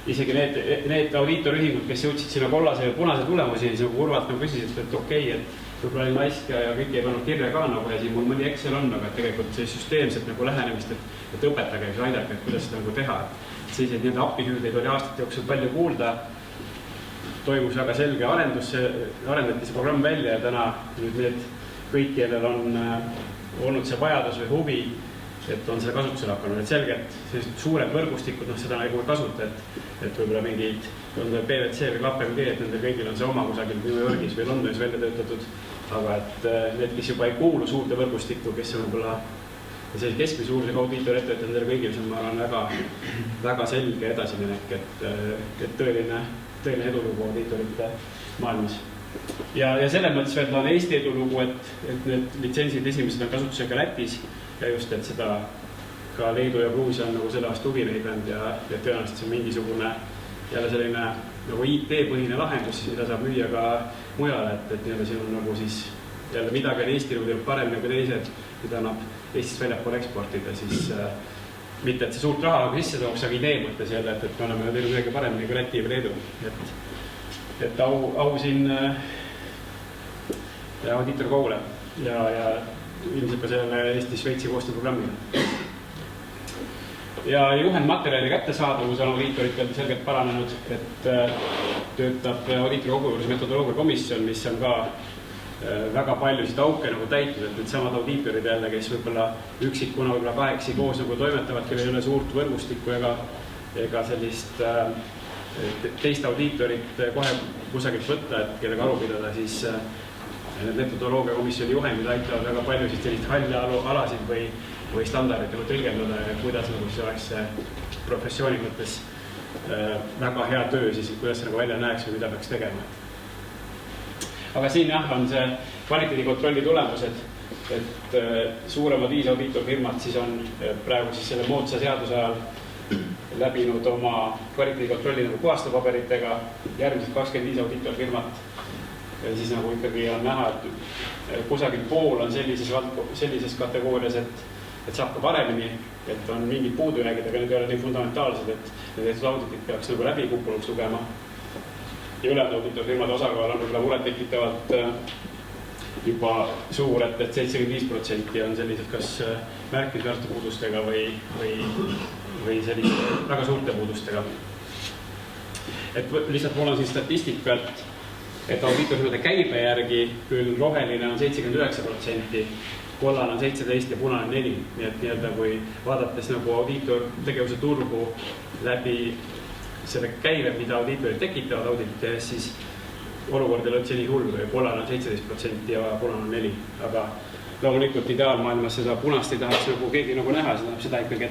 Speaker 2: isegi need audiitorühingud, kes jõudsid sinna kollase ja punase tulemusi, siis nagu Urvalt nagu küsisid, et okei, et võib-olla oli laisk ja kõik ei pannud kirja ka nagu ja siin mul mõni Excel on, aga tegelikult see süsteemset nagu lähenemist, et õpetage ja aidake, et kuidas seda nagu teha. Selliseid nii-öelda appihüüdeid oli aastate jooksul palju kuulda, toimus väga selge arendus, arendati see programm välja ja täna nüüd need kõik, kellel on olnud see vajadus või huvi, et on selle kasutusele hakanud, et selgelt sellised suured võrgustikud, seda nagu ei kasuta, et võib-olla mingid, on PVC või KPMG, et nendel kõigil on see oma kusagil New Yorgis või Londonis välja töötatud, aga et need, kes juba ei kuulu suurde võrgustikku, kes on võib-olla sellise keskmise suurusega audiitorettevõtted, nendel kõigil see on, ma arvan, väga selge edasiminek, et tõeline edulugu audiitorite maailmas. Ja selles mõttes veel on Eesti edulugu, et need litsentsid esimesed on kasutusega Lätis ja just, et seda ka Leedu ja Gruusia on nagu selle aasta huvi näidanud ja tõenäoliselt see on mingisugune jälle selline nagu IT-põhine lahendus, mida saab müüa ka mujale, et nii-öelda siin on nagu siis jälle midagi on Eesti nagu paremini kui teised, mida annab Eestist väljapool eksportida, siis mitte, et see suurt raha nagu sisse tooks, aga idee mõttes jälle, et me oleme teinud midagi paremini kui Läti või Leedu. Et au siin audiitor Kogule ja ilmselt ka sellele Eesti-Šveitsi koostööprogrammile. Ja juhendmaterjali kättesaadavus on audiitoritel selgelt paranenud, et töötab audiitori kogu juures metodoloogia komisjon, mis on ka väga paljusid auke nagu täitnud, et need samad audiitorid jälle, kes võib-olla üksikuna võib-olla 8 koos nagu toimetavad, kellel ei ole suurt võrgustikku ega sellist teist audiitorit kohe kusagilt võtta, et kellega aru pidada, siis need metodoloogia komisjoni juhendid aitavad väga palju sellist halle alasid või standardit nagu tõlgendada ja kuidas nagu see oleks professiooni mõttes väga hea töö, siis kuidas see nagu välja näeks või mida peaks tegema. Aga siin jah, on see kvaliteedikontrolli tulemused, et suuremad 5 audiitorfirmad siis on praegu siis selle moodsa seaduse ajal läbinud oma kvaliteedikontrolli nagu puhastepaberitega, järgmised 25 audiitorfirmat siis nagu ikkagi on näha, et kusagil pool on sellises kategoorias, et saab ka paremini, et on mingid puudujäägid, aga need ei ole nii fundamentaalsed, et need auditit peaks nagu läbi kukkunuks lugema. Ja ülejäänud audiitorfirmade osakaal on võib-olla murettekitavalt juba suur, et 75% on sellised kas märkimisväärsete puudustega või selliste väga suurte puudustega. Et lihtsalt mul on siin statistika, et audiitorfirmade käibe järgi küll roheline on 79%, kollane on 17% ja punane 4%. Nii et nii-öelda kui vaadates nagu audiitortegevuse turgu läbi selle käive, mida audiitorid tekitavad auditite ees, siis olukord ei ole üldse nii hull, kui kollane on 17% ja punane on 4%. Aga loomulikult ideaalmaailmas seda punast ei tahaks nagu keegi nagu näha, see tähendab seda ikkagi,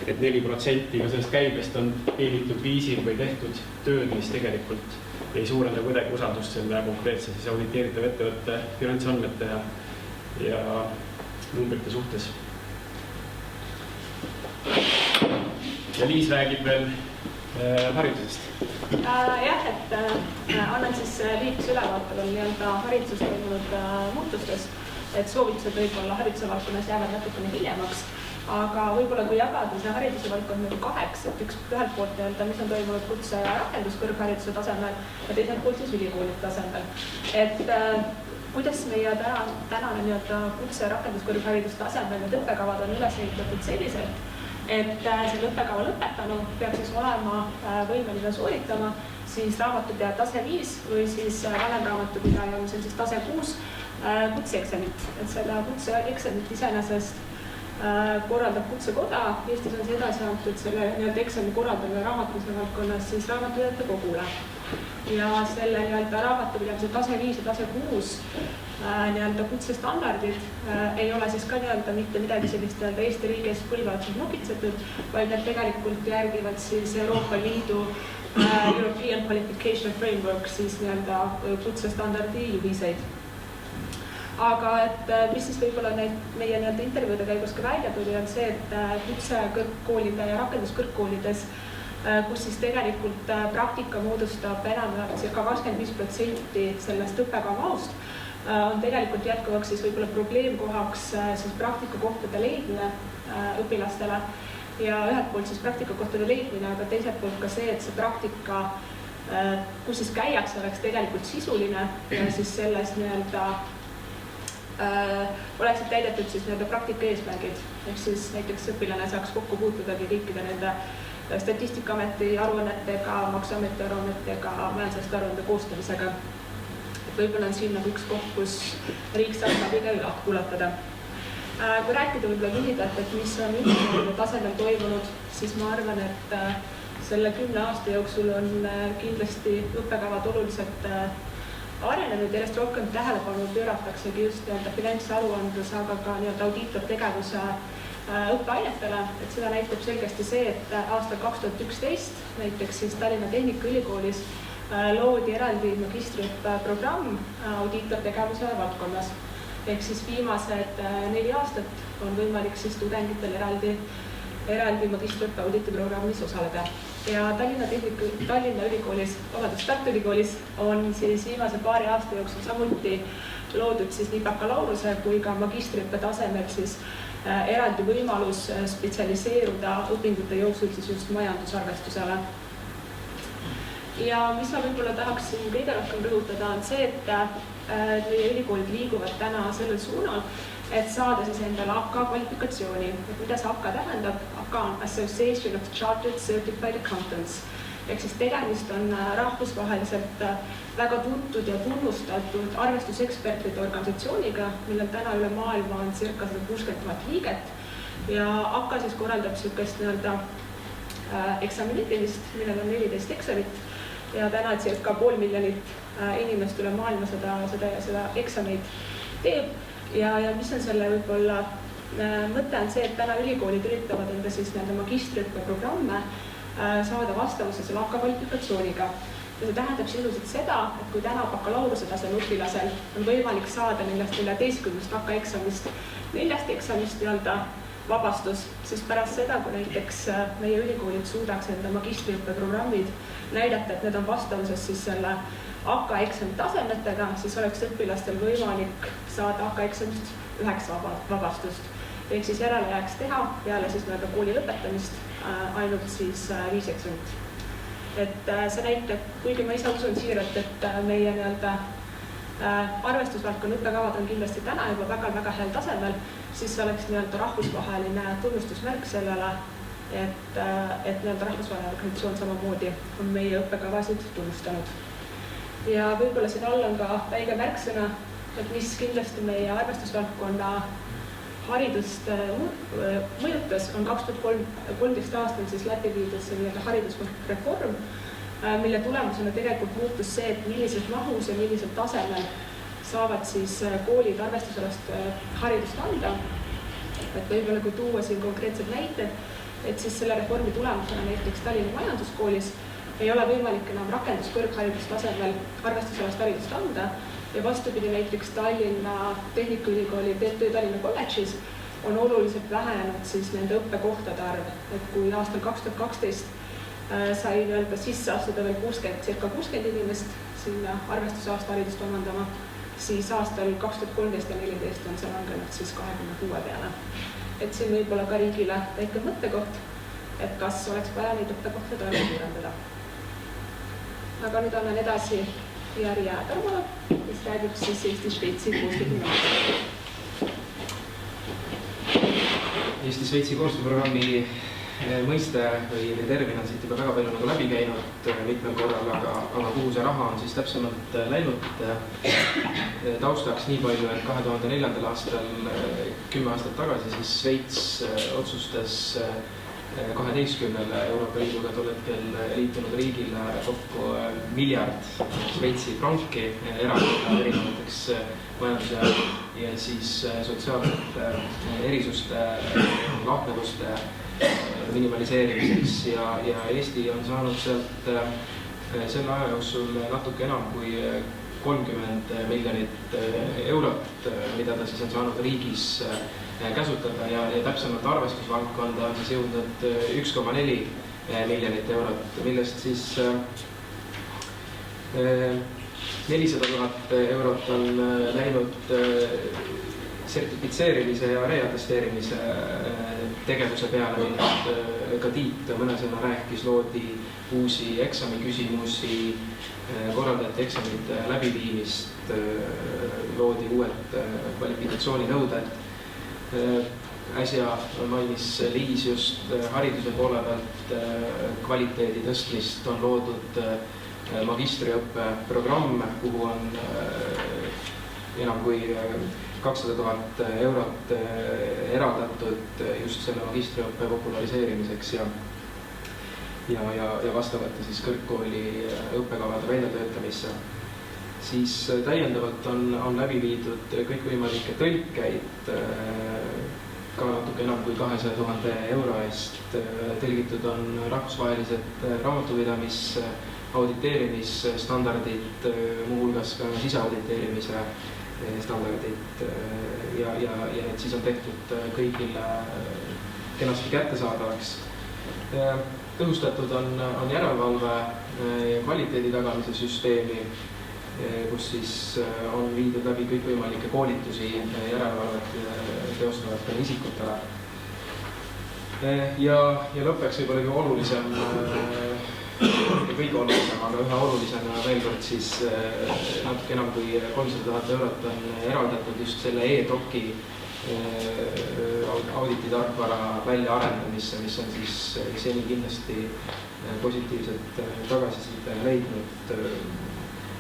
Speaker 2: et 4% sellest käibest on teenitud viisil või tehtud tööd, mis tegelikult ei suurenda kuidagi usaldust selle konkreetse siis auditeeritava ettevõtte finantsandmete ja numbrite suhtes. Ja Liis räägib veel haridusest.
Speaker 4: Jah, et annan siis lühikese ülevaate veel nii-öelda hariduses toimunud muutustest, et soovitused võib-olla hariduse valdkonnas jäävad natukene hiljemaks. Aga võib-olla kui jagada see hariduse valdkond nagu 2, et ühelt poolt nii-öelda, mis on toimunud kutse- ja rakenduskõrghariduse tasemel ja teiselt poolt siis ülikoolide tasemel. Et kuidas meie tänane nii-öelda kutse- ja rakenduskõrghariduse tasemel need õppekavad on üles ehitatud selliselt, et selle õppekava lõpetanu peab siis olema võimeline sooritama siis raamatupidaja tase 5 või siis vanemraamatupidaja, mis on siis tase 6 kutseeksamit. Et seda kutseeksamit iseenesest korraldab Kutsekoda, Eestis on see edasi antud selle nii-öelda eksami korraldamine raamatupidamise valdkonnas siis raamatupidajate kogule. Ja selle nii-öelda raamatupidamise tase 5 ja tase 6 nii-öelda kutsestandardid ei ole siis ka nii-öelda mitte midagi sellist nii-öelda Eesti riigis põlvavalt nokitsetud, vaid need tegelikult järgivad siis Euroopa Liidu European Qualification Framework siis nii-öelda kutsestandardi juhiseid. Aga et mis siis võib-olla meie nii-öelda intervjuude käigus ka välja tuli, on see, et kutsekõrgkoolide ja rakenduskõrgkoolides, kus siis tegelikult praktika moodustab enam ca 25% sellest õppekava mahust, on tegelikult jätkuvaks siis võib-olla probleemkohaks siis praktikakohtade leidmine õpilastele ja ühelt poolt siis praktikakohtade leidmine, aga teiselt poolt ka see, et see praktika, kus siis käiakse, oleks tegelikult sisuline ja siis selles nii-öelda oleksid täidetud siis nii-öelda praktika eesmärgid. Ehk siis näiteks õpilane saaks kokku puutudagi kõikide nende Statistikaameti aruannetega, Maksuameti aruannetega, majandusaasta aruande koostamisega. Et võib-olla on siin nagu üks koht, kus riik saab abiga ulatada. Kui rääkida võib-olla lühidalt, et mis on ülikoolide tasemel toimunud, siis ma arvan, et selle 10 aasta jooksul on kindlasti õppekavad oluliselt arenenud, järjest rohkem tähelepanu pöörataksegi just finantsaruandluse, aga ka audiitortegevuse õppeainetele, et seda näitab selgesti see, et aastal 2011 näiteks siis Tallinna Tehnikaülikoolis loodi eraldi magistriõppeprogramm audiitortegevuse valdkonnas. Ehk siis viimased 4 aastat on võimalik siis tudengitel eraldi magistriõppe auditiprogrammis osaleda. Ja Tallinna Ülikoolis, Tartu Ülikoolis on siis viimase paari aasta jooksul samuti loodud siis nii bakalaureuse kui ka magistriõppe tasemel siis eraldi võimalus spetsialiseeruda õpingute jooksul siis just majandusarvestusele. Ja mis ma võib-olla tahaksin kõige rohkem rõhutada on see, et meie ülikoolid liiguvad täna sellel suunal, et saada siis endale AK kvalifikatsiooni. Et mida see AK tähendab? AK on Association of Chartered Certified Accountants. Ehk siis tegemist on rahvusvaheliselt väga tuntud ja tunnustatud arvestusekspertide organisatsiooniga, millel täna üle maailma on circa 160 000 liiget. Ja AK siis korraldab sellist eksamineerimist, millel on 14 eksamit. Ja täna circa 500 000 inimest üle maailma seda eksameid teeb. Ja mis on selle võib-olla mõte on see, et täna ülikoolid üritavad enda siis magistriõppeprogramme saada vastavusse selle AK kvalifikatsiooniga. Ja see tähendab sisuliselt seda, et kui täna bakalaureuse taseme õpilasel on võimalik saada nendest 14 AK eksamist 4 eksamist vabastus, siis pärast seda, kui näiteks meie ülikoolid suudaks enda magistriõppeprogrammid näidata, et need on vastavuses siis selle AK eksami tasemetega, siis oleks õpilastel võimalik saada AK eksamist 9 vabastust. Ehk siis järele jääks teha peale siis kooli lõpetamist ainult siis 5 eksamit. Et see näitab, kuigi ma ise usun siiralt, et meie arvestusvaldkonna õppekavad on kindlasti täna juba väga heal tasemel, siis see oleks rahvusvaheline tunnustusmärk sellele, et rahvusvaheline organisatsioon samamoodi on meie õppekavasid tunnustanud. Ja võib-olla siin all on ka väike märksõna, et mis kindlasti meie arvestusvaldkonna haridust mõjutas, on 2013 aastal siis läbi viidud see haridusreform, mille tulemusena tegelikult muutus see, et millises mahus ja millisel tasemel saavad siis koolid arvestusalast haridust anda. Et võib-olla kui tuua siin konkreetsed näited, et siis selle reformi tulemusena näiteks Tallinna Majanduskoolis ei ole võimalik enam rakenduskõrgharidustasemel arvestusalast haridust anda ja vastupidi näiteks Tallinna Tehnikaülikooli TTÜ Tallinna kolledžis on oluliselt vähenenud siis nende õppekohtade arv. Et kui aastal 2012 sai sisse astuda veel circa 60 inimest sinna arvestusaasta haridust omandama, siis aastal 2013 ja 2014 on see langenud siis 26 peale. Et siin võib-olla ka riigile väike mõttekoht, et kas oleks vaja neid õppekohtade arvu suurendada. Aga nüüd annan edasi Jari Tarmale, kes räägib siis Eesti-Šveitsi koostööprogrammi.
Speaker 3: Eesti-Šveitsi koostööprogrammi mõiste või termin on siit juba väga palju läbi käinud mitmel korral, aga kuhu see raha on siis täpsemalt läinud. Taustaks nii palju, et 2004. aastal, 10 aastat tagasi, siis Šveits otsustas 12 Euroopa Liiduga tol hetkel liitunud riigile kokku miljard Šveitsi franki eraldada erinevateks majanduse ja siis sotsiaalsete erisuste, lahknevuste minimaliseerimiseks ja Eesti on saanud sealt selle aja jooksul natuke enam kui 30 miljonit eurot, mida ta siis on saanud riigis käsutada ja täpsemalt arvestusvaldkonda on siis jõudnud 1,4 miljonit eurot, millest siis 400 000 eurot on läinud sertifitseerimise ja reatesteerimise tegevuse peale, millest ka Tiit mõne sõna rääkis, loodi uusi eksamiküsimusi, korraldati eksamite läbiviimist, loodi uued kvalifikatsiooninõuded. Äsja mainis Liis just hariduse poole pealt kvaliteedi tõstmist, on loodud magistriõppe programm, kuhu on enam kui 200 000 eurot eraldatud just selle magistriõppe populariseerimiseks ja vastavate siis kõrgkooli õppekavade väljatöötamisse. Siis täiendavalt on läbi viidud kõikvõimalikke tõlkeid, ka natuke enam kui 200 000 euro eest. Tõlgitud on rahvusvahelised raamatupidamis auditeerimisstandardid, muuhulgas ka siseauditeerimise standardid ja need siis on tehtud kõigile kenasti kättesaadavaks. Tõhustatud on järelevalve kvaliteedi tagamise süsteemi, kus siis on viidud läbi kõikvõimalikke koolitusi järelevalvet teostavatele isikutele. Ja lõppeks võib-olla olulisem, kõige olulisem, aga ühe olulisena veel kord siis natuke enam kui 300 000 eurot on eraldatud just selle e-doki audititarkvara väljaarendamisse, mis on siis seni kindlasti positiivset tagasiside leidnud.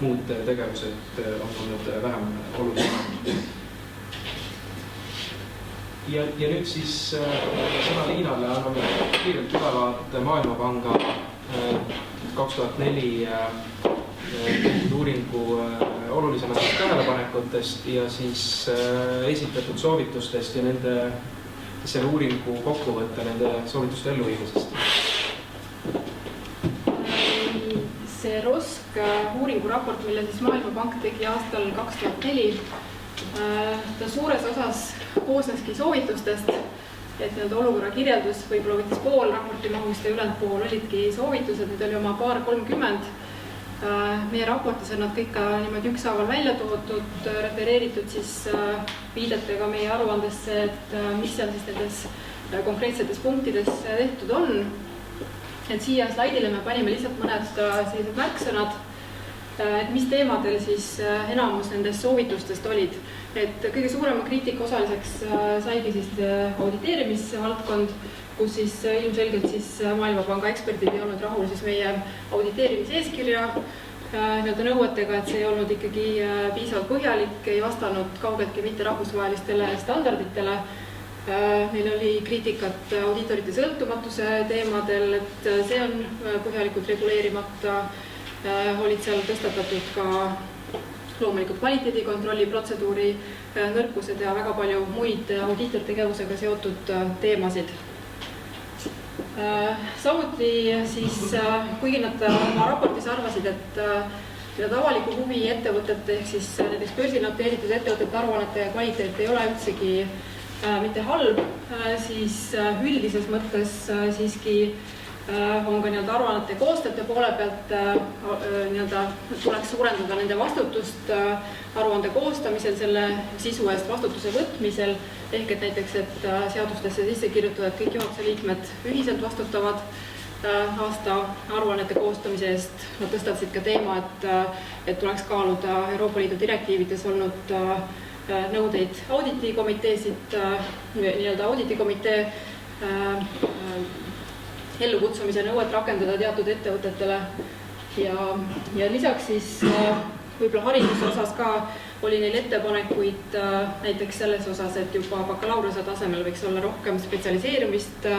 Speaker 3: Muud tegevused on olnud vähem olulised. Ja nüüd siis sõna Liinale anname kiirelt ülevaate Maailmapanga 2004 uuringu olulisematest tähelepanekutest ja siis esitatud soovitustest ja selle uuringu kokkuvõtte nende soovituste elluviimisest.
Speaker 5: See ROSK uuringuraport, mille siis Maailmapank tegi aastal 2004, ta suures osas koosneski soovitustest, et olukorra kirjeldus võib-olla võttis pool raporti mahust ja ülejäänud pool olidki soovitused, need oli oma 30. Meie raportis on nad kõik niimoodi ükshaaval välja toodud, refereeritud siis viidetega meie aruandesse, et mis seal siis nendes konkreetsetes punktides tehtud on. Et siia slaidile me panime lihtsalt mõned sellised märksõnad, et mis teemadel siis enamus nendest soovitustest olid. Et kõige suurema kriitika osaliseks saigi siis auditeerimisvaldkond, kus siis ilmselgelt siis Maailmapanga eksperdid ei olnud rahul siis meie auditeerimiseeskirja nõuetega, et see ei olnud ikkagi piisavalt põhjalik, ei vastanud kaugeltki mitte rahvusvahelistele standarditele. Meil oli kriitikat audiitorite sõltumatuse teemadel, et see on põhjalikult reguleerimata, olid seal tõstatatud ka loomulikult kvaliteedikontrolli protseduuri nõrkused ja väga palju muid audiitortegevusega seotud teemasid. Samuti siis, kuigi nad oma raportis arvasid, et avaliku huvi ettevõtete ehk siis näiteks börsinoteeritud ettevõtete aruannete kvaliteet ei ole üldsegi mitte halb, siis üldises mõttes siiski on ka aruannete koostajate poole pealt tuleks suurendada nende vastutust aruande koostamisel, selle sisu eest vastutuse võtmisel, ehk et näiteks, et seadustesse sisse kirjutada, et kõik juhatuse liikmed ühiselt vastutavad aasta aruannete koostamise eest. Nad tõstatasid ka teema, et tuleks kaaluda Euroopa Liidu direktiivides olnud nõudeid auditikomiteesid, auditikomitee ellukutsumise nõuet rakendada teatud ettevõtetele ja lisaks siis võib-olla hariduse osas ka oli neil ettepanekuid näiteks selles osas, et juba bakalaureuse tasemel võiks olla rohkem spetsialiseerimist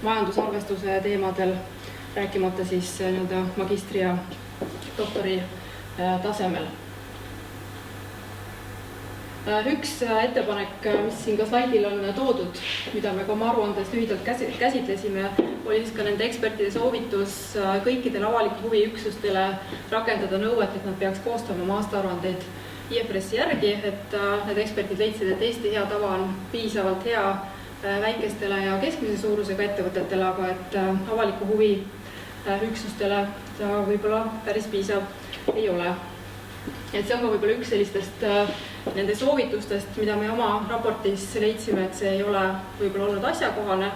Speaker 5: majandusarvestuse teemadel, rääkimata siis magistri ja doktori tasemel. Üks ettepanek, mis siin ka slaidil on toodud, mida me ka oma aruandes lühidalt käsitlesime, oli siis ka nende ekspertide soovitus kõikidele avaliku huvi üksustele rakendada nõuet, et nad peaks koostama oma aastaaruandeid IFRS järgi, et need eksperdid leidsid, et Eesti hea tava on piisavalt hea väikestele ja keskmise suurusega ettevõtetele, aga et avaliku huvi üksustele ta võib-olla päris piisav ei ole. et see on ka võib-olla üks sellistest nende soovitustest, mida me oma raportis leidsime, et see ei ole võib-olla olnud asjakohane,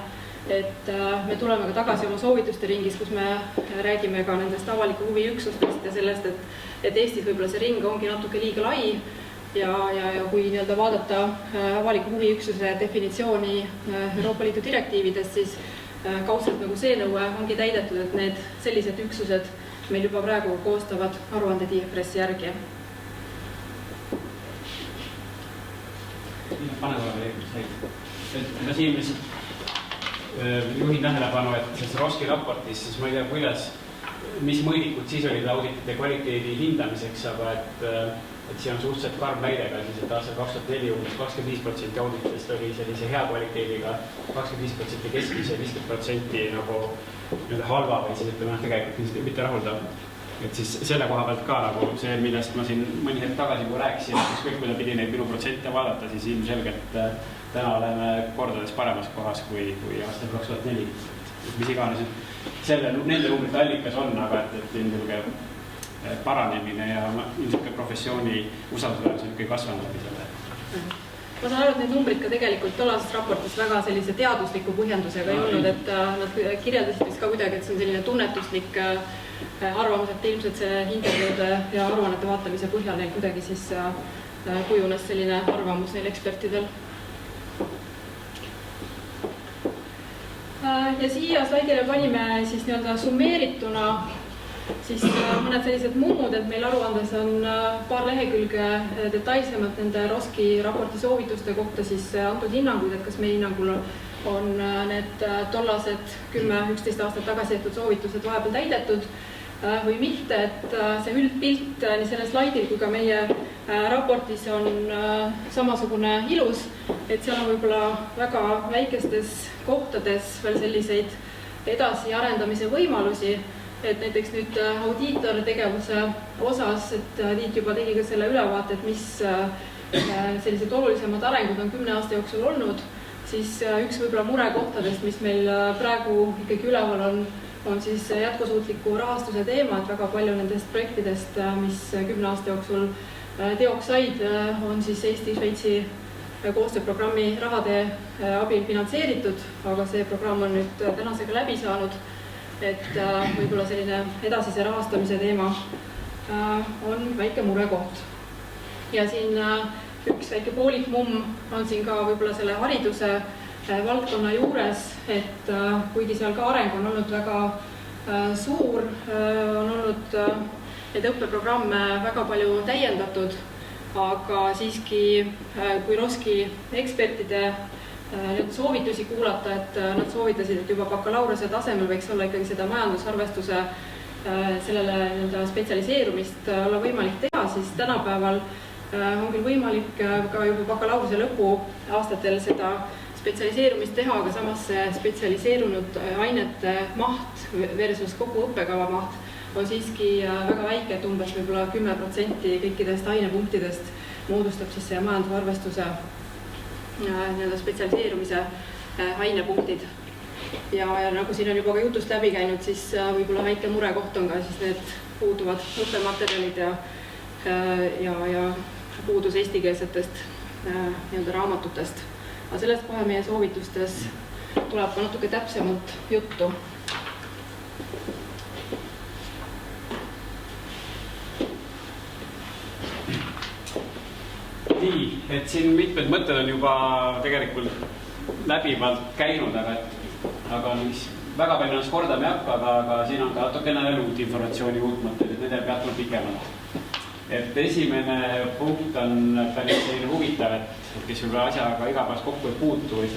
Speaker 5: et me tuleme ka tagasi oma soovituste ringis, kus me räägime ka nendest avaliku huvi üksustest ja sellest, et Eestis võib-olla see ring ongi natuke liiga lai ja kui nii-öelda vaadata avaliku huvi üksuse definitsiooni Euroopa Liidu direktiividest, siis kaudselt nagu see nõue ongi täidetud, et need sellised üksused meil juba praegu koostavad aruanded IFRS järgi.
Speaker 2: Pane kohe veidi. Ma siin juhin tähelepanu, et selles ROSC-i raportis, siis ma ei tea, mis mõõdikud siis olid auditite kvaliteedi hindamiseks, aga et siin on suhteliselt karm näide ka siis, et aastal 2004 umbes 25% audititest oli sellise hea kvaliteediga, 25% keskmise, 50% nagu halva või siis ütleme tegelikult mitte rahuldav. Et siis selle koha pealt ka nagu see, millest ma siin mõni hetk tagasi kui rääkisin, ükskõik kui ta pidi neid minu protsente vaadata, siis ilmselgelt täna oleme kordades paremas kohas kui aastal 2004. Mis iganes nende numbrite allikas on, aga et ilmselge paranemine ja ilmselge professiooni usaldusväärsus on ikkagi kasvanud selle.
Speaker 5: Ma saan aru, et need numbrid ka tegelikult tollases raportis väga sellise teadusliku põhjendusega ei olnud, et nad kirjeldasid vist ka kuidagi, et see on selline tunnetuslik arvamus, et ilmselt see intervjuude ja aruannete vaatamise põhjal neil kuidagi siis kujunes selline arvamus neil ekspertidel. Ja siia slaidile panime siis nii-öelda summeerituna siis mõned sellised mummud, et meil aruandes on paar lehekülge detailsemalt nende ROSC-i raporti soovituste kohta siis antud hinnanguid, et kas meie hinnangul on need tollased 10-11 aastat tagasi tehtud soovitused vahepeal täidetud või mitte, et see üldpilt nii sellel slaidil kui ka meie raportis on samasugune ilus, et seal on võib-olla väga väikestes kohtades veel selliseid edasiarendamise võimalusi, et näiteks nüüd audiitortegevuse osas, et Tiit juba tegi ka selle ülevaate, et mis sellised olulisemad arengud on 10 aasta jooksul olnud, siis üks võib-olla murekohtadest, mis meil praegu ikkagi üleval on siis jätkusuutliku rahastuse teema, et väga palju nendest projektidest, mis 10 aasta jooksul teoks said, on siis Eesti-Šveitsi koostööprogrammi rahade abil finantseeritud, aga see programm on nüüd tänasega läbi saanud. Et võib-olla selline edasise rahastamise teema on väike murekoht. Ja siin üks väike poolik mumm on siin ka võib-olla selle hariduse valdkonna juures, et kuigi seal ka areng on olnud väga suur, on olnud need õppeprogramme väga palju täiendatud, aga siiski kui ROSC-i ekspertide soovitusi kuulata, et nad soovitasid, et juba bakalaureuse tasemel võiks olla ikkagi seda majandusarvestuse sellele spetsialiseerumist olla võimalik teha, siis tänapäeval on küll võimalik ka juba bakalaureuse lõpuaastatel seda spetsialiseerumist teha, aga samas see spetsialiseerunud ainete maht versus kogu õppekava maht on siiski väga väike, et umbes võib-olla 10% kõikidest ainepunktidest moodustab siis see majandusarvestuse spetsialiseerumise ainepunktid. Ja nagu siin on juba ka jutust läbi käinud, siis võib-olla väike murekoht on ka siis need puuduvad õppematerjalid ja puudus eestikeelsetest raamatutest. Aga sellest kohe meie soovitustes tuleb ka natuke täpsemalt juttu.
Speaker 2: Nii, et siin mitmed mõtted on juba tegelikult läbivalt käinud, aga väga palju ennast kordama ei hakka, aga siin on ka natukene uut informatsiooni, uut mõtted, et need peatub pikemalt. Et esimene punkt on päris selline huvitav, et kes juba asjaga igapäevas kokku ei puutu või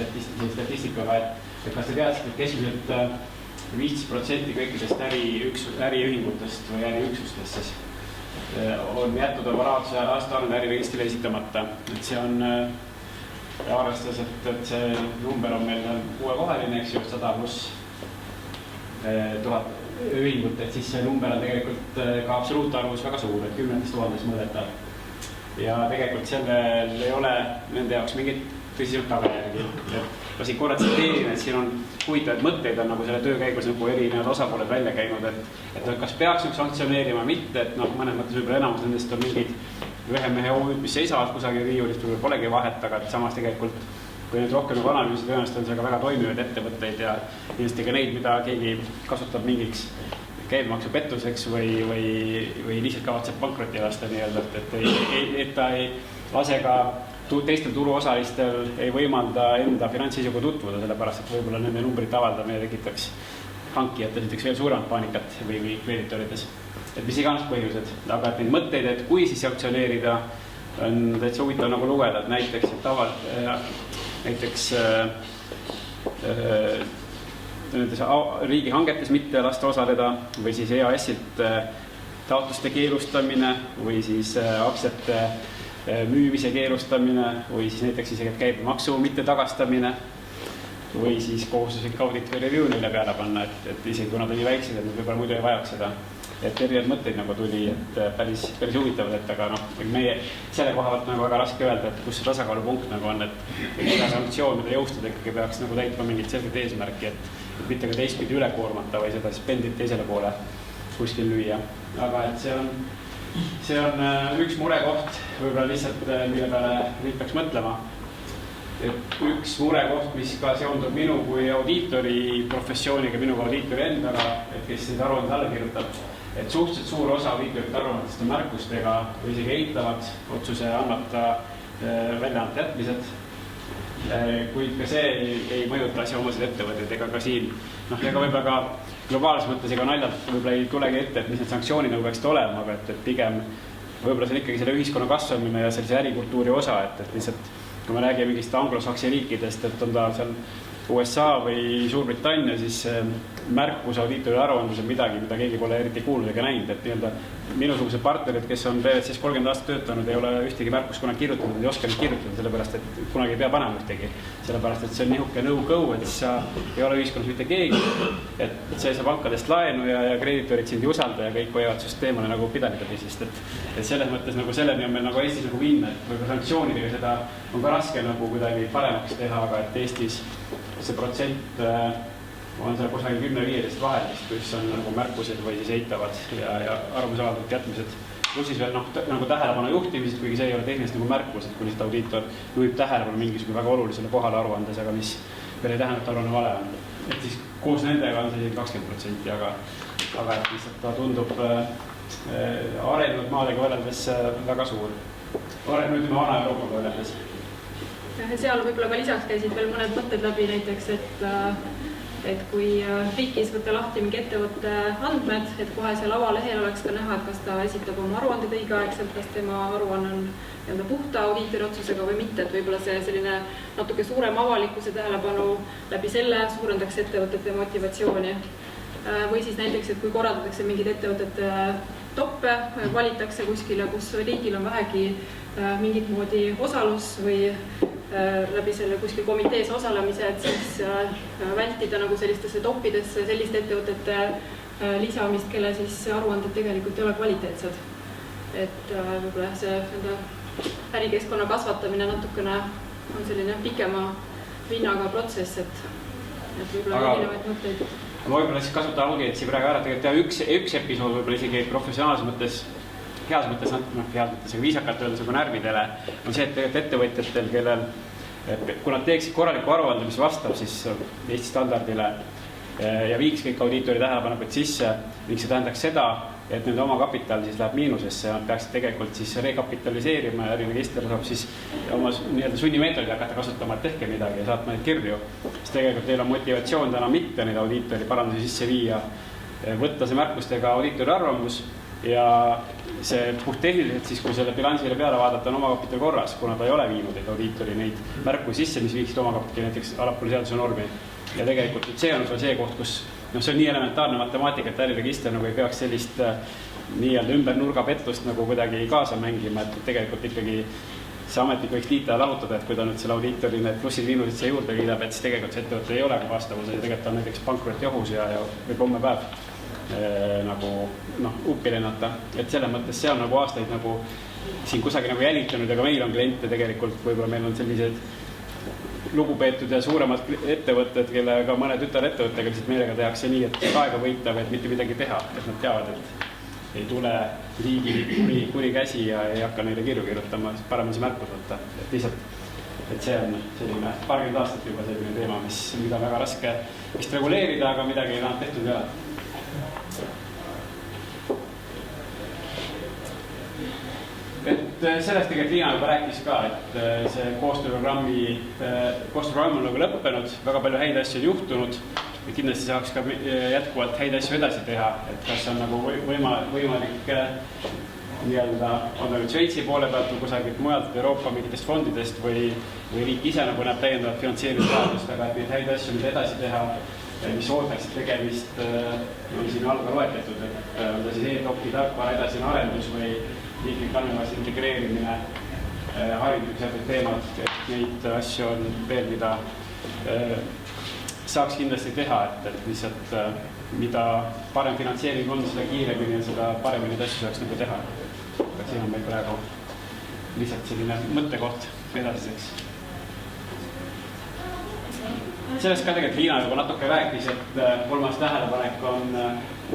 Speaker 2: statistikaga, et kas te teadsid, et keskmiselt 15% kõikidest äriühingutest või äriüksustest siis on jätnud oma rahastuse aastaaruande äriregistrile esitamata. Et see on arvestades, et see number on meil kuuekohaline, eks ju, 100 pluss 1000 ühingut, et siis see number on tegelikult ka absoluutarvus väga suur, et 10 000 mõõdetav. Ja tegelikult sellel ei ole nende jaoks mingit tõsiselt tagajärgi. Ma siin korra tsiteerin, et siin on huvitavaid mõtteid on nagu selle töö käigus nagu erinevad osapooled välja käinud, et kas peaks nüüd sanktsioneerima mitte, et noh, mõnes mõttes võib-olla enamus nendest on mingid ühe mehe OÜ-d, mis seisavad kusagil riiulist, võib-olla polegi vahet, aga et samas tegelikult kui nüüd rohkem nagu analüüsi tõenäoliselt on seal ka väga toimivaid ettevõtteid ja kindlasti ka neid, mida keegi kasutab mingiks käibemaksupettuseks või lihtsalt kavatseb pankrotti lasta nii-öelda, et ta ei lase ka teistel turuosalistel ei võimalda enda finantsseisuga tutvuda, sellepärast et võib-olla nende numbrite avaldamine tekitaks hankijate näiteks veel suuremat paanikat või kreditorides. Et mis iganes põhjused, aga et neid mõtteid, et kui siis sanktsioneerida, on täitsa huvitav nagu lugeda, et näiteks riigihangetes mitte lasta osaleda või siis EAS-ilt taotluste keelustamine või siis aktsiate müümise keelustamine või siis näiteks isegi käibemaksu mitte tagastamine või siis kohustuslik audit või review neile peale panna, et isegi kui nad on nii väiksed, et nad võib-olla muidu ei vajaks seda. Et erinevad mõtteid nagu tuli, et päris huvitavad, et aga noh, meie selle koha pealt nagu väga raske öelda, et kus see tasakaalupunkt nagu on, et iga sanktsioon, mida jõustada ikkagi peaks nagu täitma mingit selget eesmärki, et mitte ka teistpidi üle koormata või seda siis pendlit teisele poole kuskil lüüa. Aga et see on üks murekoht, võib-olla lihtsalt mille peale riik peaks mõtlema. Et üks murekoht, mis ka seondub minu kui audiitori professiooniga, minu kui audiitori endaga, et kes neid aruanded alla kirjutab, et suhteliselt suur osa audiitorite aruandest on märkustega või isegi eitavad otsuse annata väljaannete jätmised. Kuid ka see ei mõjuta asjaomaseid ettevõtteid ega ka siin. Noh, ega võib-olla ka globaalses mõttes ega naljalt võib-olla ei tulegi ette, et mis need sanktsioonid nagu peaksid olema, aga et pigem võib-olla see on ikkagi selle ühiskonna kasvamine ja sellise ärikultuuri osa, et lihtsalt kui me räägime mingist anglosaksi riikidest, et on ta seal USA või Suurbritannia, siis märkus audiitori aruandlus on midagi, mida keegi pole eriti kuulnud ega näinud, et nii-öelda minusugused partnerid, kes on PwC's 30 aastat töötanud, ei ole ühtegi märkust kunagi kirjutanud, ei oska neid kirjutada, sellepärast et kunagi ei pea panema ühtegi. Sellepärast, et see on nihuke nõu-kõu, et siis sa ei ole ühiskonnas mitte keegi, et sa ei saa pankadest laenu ja krediitorid sind ei usalda ja kõik hoiavad süsteemale nagu pidanida pisist. Et selles mõttes nagu selleni on meil nagu Eestis nagu minna, et võib-olla sanktsioonidega seda on ka raske nagu kuidagi paremaks teha, aga et Eestis see protsent on seal kusagil 10-15 vahelist, kus on nagu märkused või siis eitavad ja arvamusavaldused jätmised. Plus siis veel nagu tähelepanu juhtimised, kuigi see ei ole tehniliselt nagu märkus, et kui lihtsalt audiitor juhib tähelepanu mingisugune väga olulisele kohale aruandes, aga mis veel ei tähenda, et aruanne vale on. Et siis koos nendega on see 20%, aga et lihtsalt ta tundub arenenud maadega võrreldes väga suur. Nüüd ütleme vana Euroopa võrreldes.
Speaker 5: Seal võib-olla ka lisaks käisid veel mõned mõtted läbi näiteks, et kui riigis võtta lahti mingi ettevõtte andmed, et kohe seal avalehel oleks ka näha, et kas ta esitab oma aruanded õigeaegselt, kas tema aruanne on puhta audiitori otsusega või mitte, et võib-olla see selline natuke suurem avalikkuse tähelepanu läbi selle suurendaks ettevõtete motivatsiooni. Või siis näiteks, et kui korraldatakse mingid ettevõtete toppe, valitakse kuskile, kus riigil on vähegi mingit moodi osalus või läbi selle kuskil komitees osalemise, et siis vältida nagu sellistesse toppidesse selliste ettevõtete lisamist, kelle siis aruanded tegelikult ei ole kvaliteetsed. Et võib-olla see ärikeskkonna kasvatamine natukene on selline pikema vinnaga protsess, et võib-olla erinevaid mõtteid.
Speaker 2: Ma võib-olla siis kasuta audientsi praegu ära, teha üks episood võib-olla isegi professionaalses mõttes, heas mõttes, aga viisakalt öeldes nagu närvidele, on see, et ettevõtjatel, kellel, kui nad teeksid korraliku aruande, mis vastab siis Eesti standardile ja viiks kõik audiitori tähelepanekud sisse, ning see tähendaks seda, et nende oma kapital siis läheb miinusesse ja nad peaksid tegelikult siis rekapitaliseerima ja äriregister saab siis oma sunnimeetodid hakata kasutama, et tehke midagi ja saatma neid kirju. Siis tegelikult teil on motivatsioon täna mitte neid audiitori parandusi sisse viia, võtta see märkustega audiitori arvamus ja see puhttehniliselt siis, kui selle bilansile peale vaadata, on omakapital korras, kuna ta ei ole viinud audiitori neid märku sisse, mis viiksid omakapitali näiteks allapoole seaduse normi. Ja tegelikult see on see koht, kus see on nii elementaarne matemaatika, et äriregister nagu ei peaks sellist nii-öelda ümber nurga pettust nagu kuidagi kaasa mängima, et tegelikult ikkagi see ametnik võiks liita ja lahutada, et kui ta nüüd selle audiitori need plussid-miinused see juurde liidab, et siis tegelikult see ettevõte ei ole vastavus ja tegelikult on näiteks pankroti ohus ja võib homme päev nagu uppi lennata. Et selles mõttes see on nagu aastaid nagu siin kusagil nagu jälitanud ja ka meil on kliente tegelikult, võib-olla meil on sellised lugupeetud ja suuremad ettevõtted, kellega mõne tütarettevõttega lihtsalt meelega tehakse nii, et aega võita, et mitte midagi teha, et nad teavad, et ei tule riigi kuri käsi ja ei hakka neile kirju kirjutama, parem on see märkus võtta, et lihtsalt, et see on selline paarkümmend aastat juba selline teema, mida on väga raske vist reguleerida, aga midagi ei ole tehtud ei ole. Et sellest tegelikult Liina juba rääkis ka, et see koostööprogramm on nagu lõppenud, väga palju häid asju on juhtunud ja kindlasti saaks ka jätkuvalt häid asju edasi teha, et kas on nagu võimalik nii-öelda, on nüüd Šveitsi poole pealt või kusagilt mujalt Euroopa mingitest fondidest või riik ise nagu näeb täiendavat finantseerimisvajadust, aga et neid häid asju nüüd edasi teha, mis ootaksid tegemist, on siin alga loetletud, et on ta siis e-toki tarkvara edasine arendus või riiklik andmebaasi integreerimine, hariduslikud teemad, et neid asju on veel, mida saaks kindlasti teha, et lihtsalt mida parem finantseering on, seda kiiremini ja seda paremini neid asju saaks nagu teha. Aga siin on meil praegu lihtsalt selline mõttekoht edasiseks. Sellest ka tegelikult Liina juba natuke rääkis, et kolmas tähelepanek on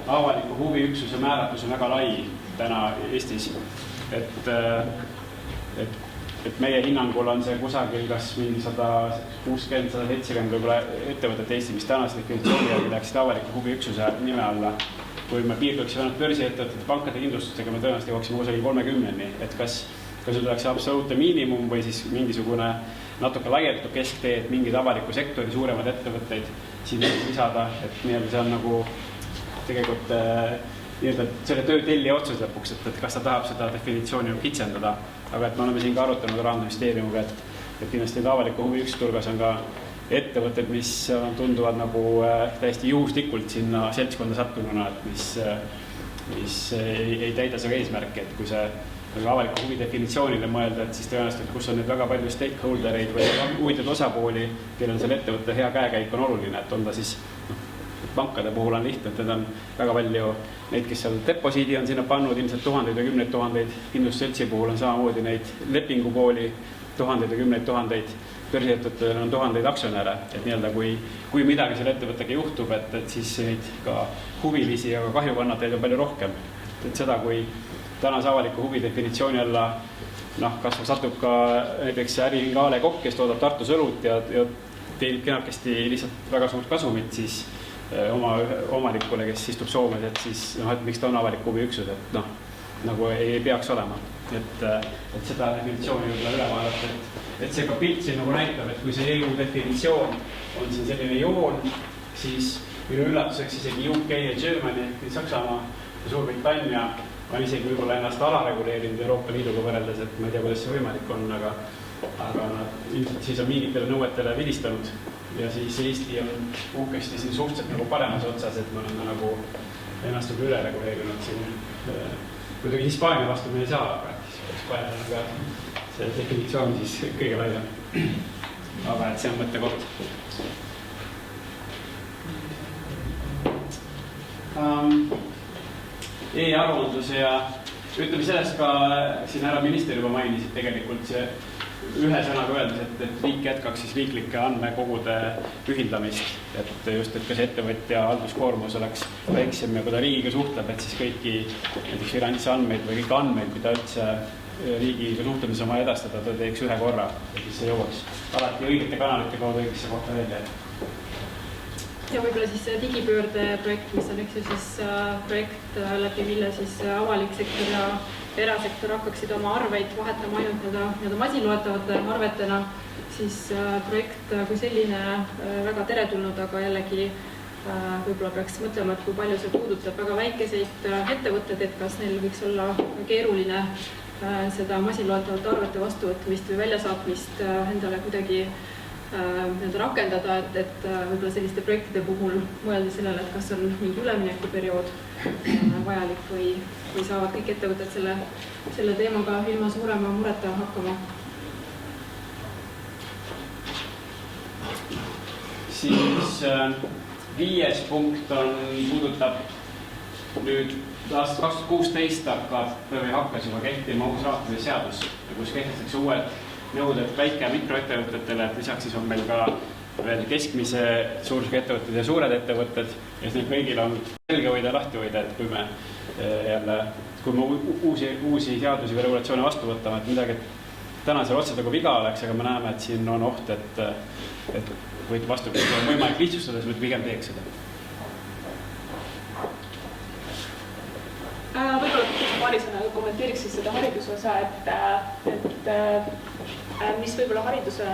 Speaker 2: avaliku huviüksuse määratus on väga lai täna Eestis. Et meie hinnangul on see kusagil kas mingi 160-170 võib-olla ettevõtet Eesti, mis tänase definitsiooni järgi läksid avaliku huviüksuse nime alla. Kui me piirduksime ainult börsiettevõtete pankade kindlustustega, me tõenäoliselt jõuaksime kusagil 30-ni, et kas tuleks absoluutne miinimum või siis mingisugune natuke laiendatud kesktee, et mingid avaliku sektori suuremad ettevõtteid siin lisada, et nii-öelda see on nagu tegelikult nii-öelda selle töö tellija otsus lõpuks, et kas ta tahab seda definitsiooni kitsendada, aga et me oleme siin ka arutanud Rahandusministeeriumiga, et kindlasti avaliku huviüksuse hulgas on ka ettevõtted, mis tunduvad nagu täiesti juhuslikult sinna seltskonda sattununa, et mis ei täida seda eesmärki, et kui see avaliku huvi definitsioonile mõelda, et siis tõenäoliselt, kus on nüüd väga palju stakeholdereid või huvitatud osapooli, kellel selle ettevõtte hea käekäik on oluline, et on ta siis pankade puhul on lihtne, et need on väga palju neid, kes seal deposiidi on sinna pannud, ilmselt tuhandeid ja kümneid tuhandeid, kindlustusseltsi puhul on samamoodi neid lepingupooli, tuhandeid ja kümneid tuhandeid, börsiettevõttel on tuhandeid aktsionäre, et nii-öelda kui midagi selle ettevõttega juhtub, et siis neid ka huvilisi ja kahjukannatajaid on palju rohkem. Et seda, kui tänase avaliku huvi definitsiooni alla kas satub ka näiteks äriühing A. Le Coq, kes toodab Tartus õlut ja teenib kenakesti lihtsalt väga suurt kasumit, siis oma omanikule, kes istub Soomes, et siis et miks ta on avaliku huvi üksus, et nagu ei peaks olema. Et seda definitsiooni võib-olla üle vaadata, et see ka pilt siin nagu näitab, et kui see EU definitsioon on siin selline joon, siis minu üllatuseks isegi UK ja Germany, Saksamaa ja Suurbritannia on isegi võib-olla ennast alareguleerinud Euroopa Liiduga võrreldes, et ma ei tea, kuidas see võimalik on, aga nad ilmselt siis on mingitele nõuetele vilistanud ja siis Eesti on uhkesti siin suhteliselt nagu paremas otsas, et me oleme nagu ennast nagu üle reguleerinud siin. Kuidagi Hispaania vastu me ei saa, aga Hispaania on ka see definitsioon siis kõige laiem. Aga et see on mõttekoht. E-aruandluse ja ütleme sellest ka siin härra minister juba mainisid tegelikult see ühe sõnaga öeldes, et riik jätkaks siis riiklike andmekogude ühildamist, et just, et kas ettevõtja halduskoormus oleks väiksem ja kui ta riigiga suhtleb, et siis kõiki näiteks finantsandmeid või kõik andmeid, mida üldse riigiga suhtlemise oma edastada, ta teeks ühe korra, et siis see jõuaks alati õigete kanalite kaudu õigesse kohta välja.
Speaker 5: Ja võib-olla siis digipöörde projekt, mis on üks siis projekt läbi, mille siis avalik sektor ja erasektor hakkaksid oma arveid vahetama ainult nii-öelda masinloetavate arvetena, siis projekt kui selline väga teretulnud, aga jällegi võib-olla peaks mõtlema, et kui palju see puudutab väga väikeseid ettevõtted, et kas neil võiks olla keeruline seda masinloetavate arvete vastuvõtmist või väljasaatmist endale kuidagi rakendada, et võib-olla selliste projektide puhul mõelda sellele, et kas on mingi üleminekuperiood vajalik või saavad kõik ettevõtted selle teemaga ilma suurema mureta hakkama.
Speaker 2: Siis 5. punkt puudutab nüüd aastast 2016 hakkas juba kehtima uus raamatupidamise seadus, kus kehtestatakse uued nõuded väike- ja mikroettevõtetele, et lisaks siis on meil ka veel keskmise suurusega ettevõtted ja suured ettevõtted ja siis neil kõigil on selge hoida ja lahti hoida, et kui me uusi seadusi või regulatsioone vastu võtame, et midagi täna seal otseselt nagu viga oleks, aga me näeme, et siin on oht, et võid vastupidi, on võimalik lihtsustada, siis me pigem teeks seda.
Speaker 4: Võib-olla paari sõnaga kommenteeriks siis seda hariduse osa, et mis võib-olla hariduse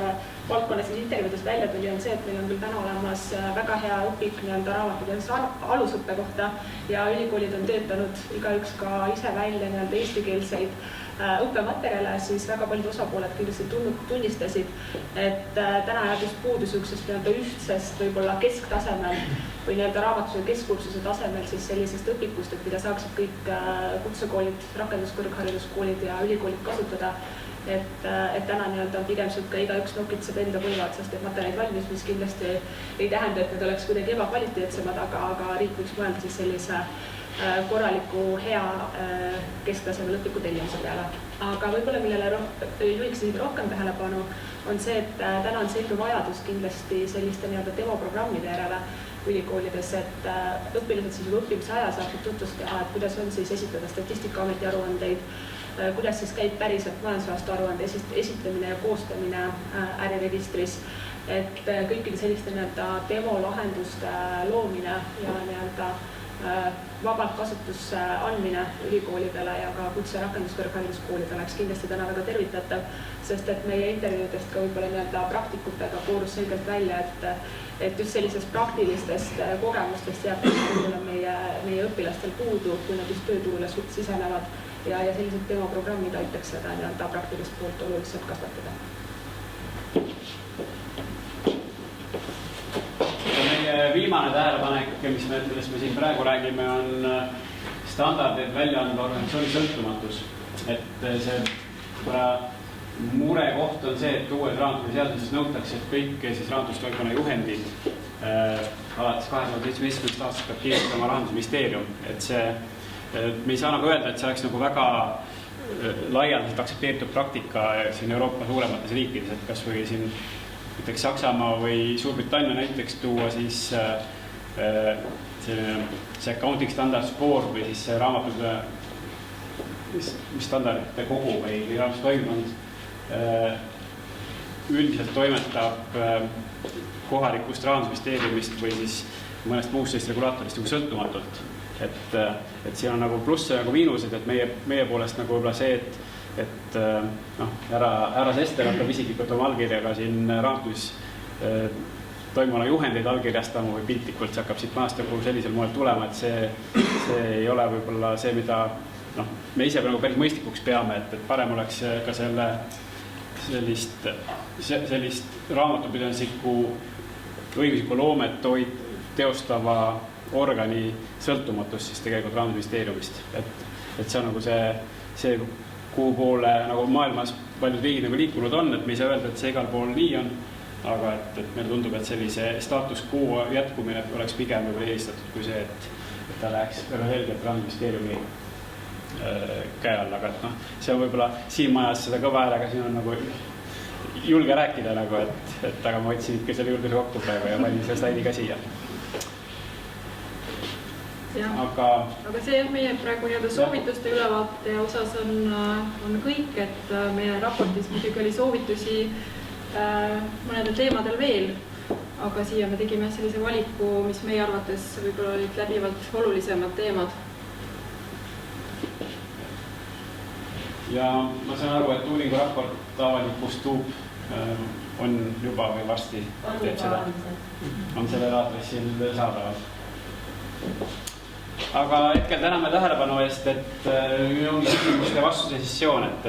Speaker 4: valdkonnas siis intervjuudest välja tuli, on see, et meil on küll täna olemas väga hea õpik raamatupidamiseks alusõppe kohta ja ülikoolid on töötanud igaüks ka ise välja eestikeelseid õppematerjale, siis väga paljud osapooled kindlasti tunnistasid, et täna jääb just puudu niisugusest ühtsest võib-olla kesktasemel või raamatuse keskkursuse tasemel siis sellisest õpikust, et mida saaksid kõik kutsekoolid, rakenduskõrghariduskoolid ja ülikoolid kasutada. Et täna on pigem igaüks nokitseb enda põlve otsast, et materjalid valmis, mis kindlasti ei tähenda, et need oleks kuidagi ebakvaliteetsemad, aga riik võiks mõelda siis sellise korraliku hea kesktasemel õpiku tellimise peale. Aga võib-olla millele juhiksin rohkem tähelepanu on see, et täna on selge vajadus kindlasti selliste demoprogrammide järele ülikoolides, et õpilased siis juba õppimise aja saaksid tutvust teha, et kuidas on siis esitada Statistikaameti aruandeid, kuidas siis käib päriselt majandusaasta aruande esitlemine ja koostamine äriregistris, et kõikide selliste demolahenduste loomine ja vabalt kasutusse andmine ülikoolidele ja ka kutse- ja rakenduskõrghariduskoolidele oleks kindlasti täna väga tervitatav, sest et meie intervjuudest ka võib-olla praktikutega koorus selgelt välja, et just sellisest praktilistest kogemustest jääb meie õpilastel puudu, kui nad just tööturule sisenevad ja sellised demoprogrammid aitaks seda praktilist poolt oluliselt kasvatada.
Speaker 2: Meie viimane tähelepanek, millest me siin praegu räägime, on standardid välja andva organisatsiooni sõltumatus. Et see murekoht on see, et uues raamatuste seaduses nõutakse, et kõik siis rahandusvaldkonna juhendid alates 2017. aastast peab kirjutama Rahandusministeerium. Et me ei saa öelda, et see oleks väga laialdaselt aktsepteeritud praktika siin Euroopa suuremates riikides, et kas või siin näiteks Saksamaa või Suurbritannia näiteks tuua siis see accounting standards board või siis raamatude mis standardite kogu või raamatustoimkond üldiselt toimetab kohalikust Rahandusministeeriumist või siis mõnest muust sellist regulaatorist sõltumatult. Et siin on plusse ja miinused, et meie poolest võib-olla see, et härra Sester hakkab isiklikult oma allkirjaga siin raamatus toimuvana juhendeid allkirjastama või piltlikult see hakkab siit maast sellisel moel tulema, et see ei ole võib-olla see, mida me ise päris mõistlikuks peame, et parem oleks ka sellist raamatupidamislikku õiguslikku loomet teostava organi sõltumatus siis tegelikult Rahandusministeeriumist. Et see on see, kuhu poole maailmas paljud riigid liikunud on, et me ei saa öelda, et see igal pool nii on, aga et meile tundub, et sellise status quo jätkumine oleks pigem eelistatud kui see, et ta läheks väga selgelt Rahandusministeeriumi käe all, aga see on võib-olla siin majas seda kõva häälega, siin on julge rääkida, et aga ma võtsin ikka selle julguse kokku praegu ja valin selle slaidi ka siia.
Speaker 5: Aga see meie praegu soovituste ülevaate osas on kõik, et meie raportis muidugi oli soovitusi mõnedel teemadel veel, aga siia me tegime sellise valiku, mis meie arvates võib-olla olid läbivalt olulisemad teemad.
Speaker 2: Ja ma saan aru, et uuringu raport avalikustub on juba või varsti teeb seda. On sellel aadressil saadaval. Aga hetkel täname tähelepanu eest, et ongi küsimuste vastuse sessioon, et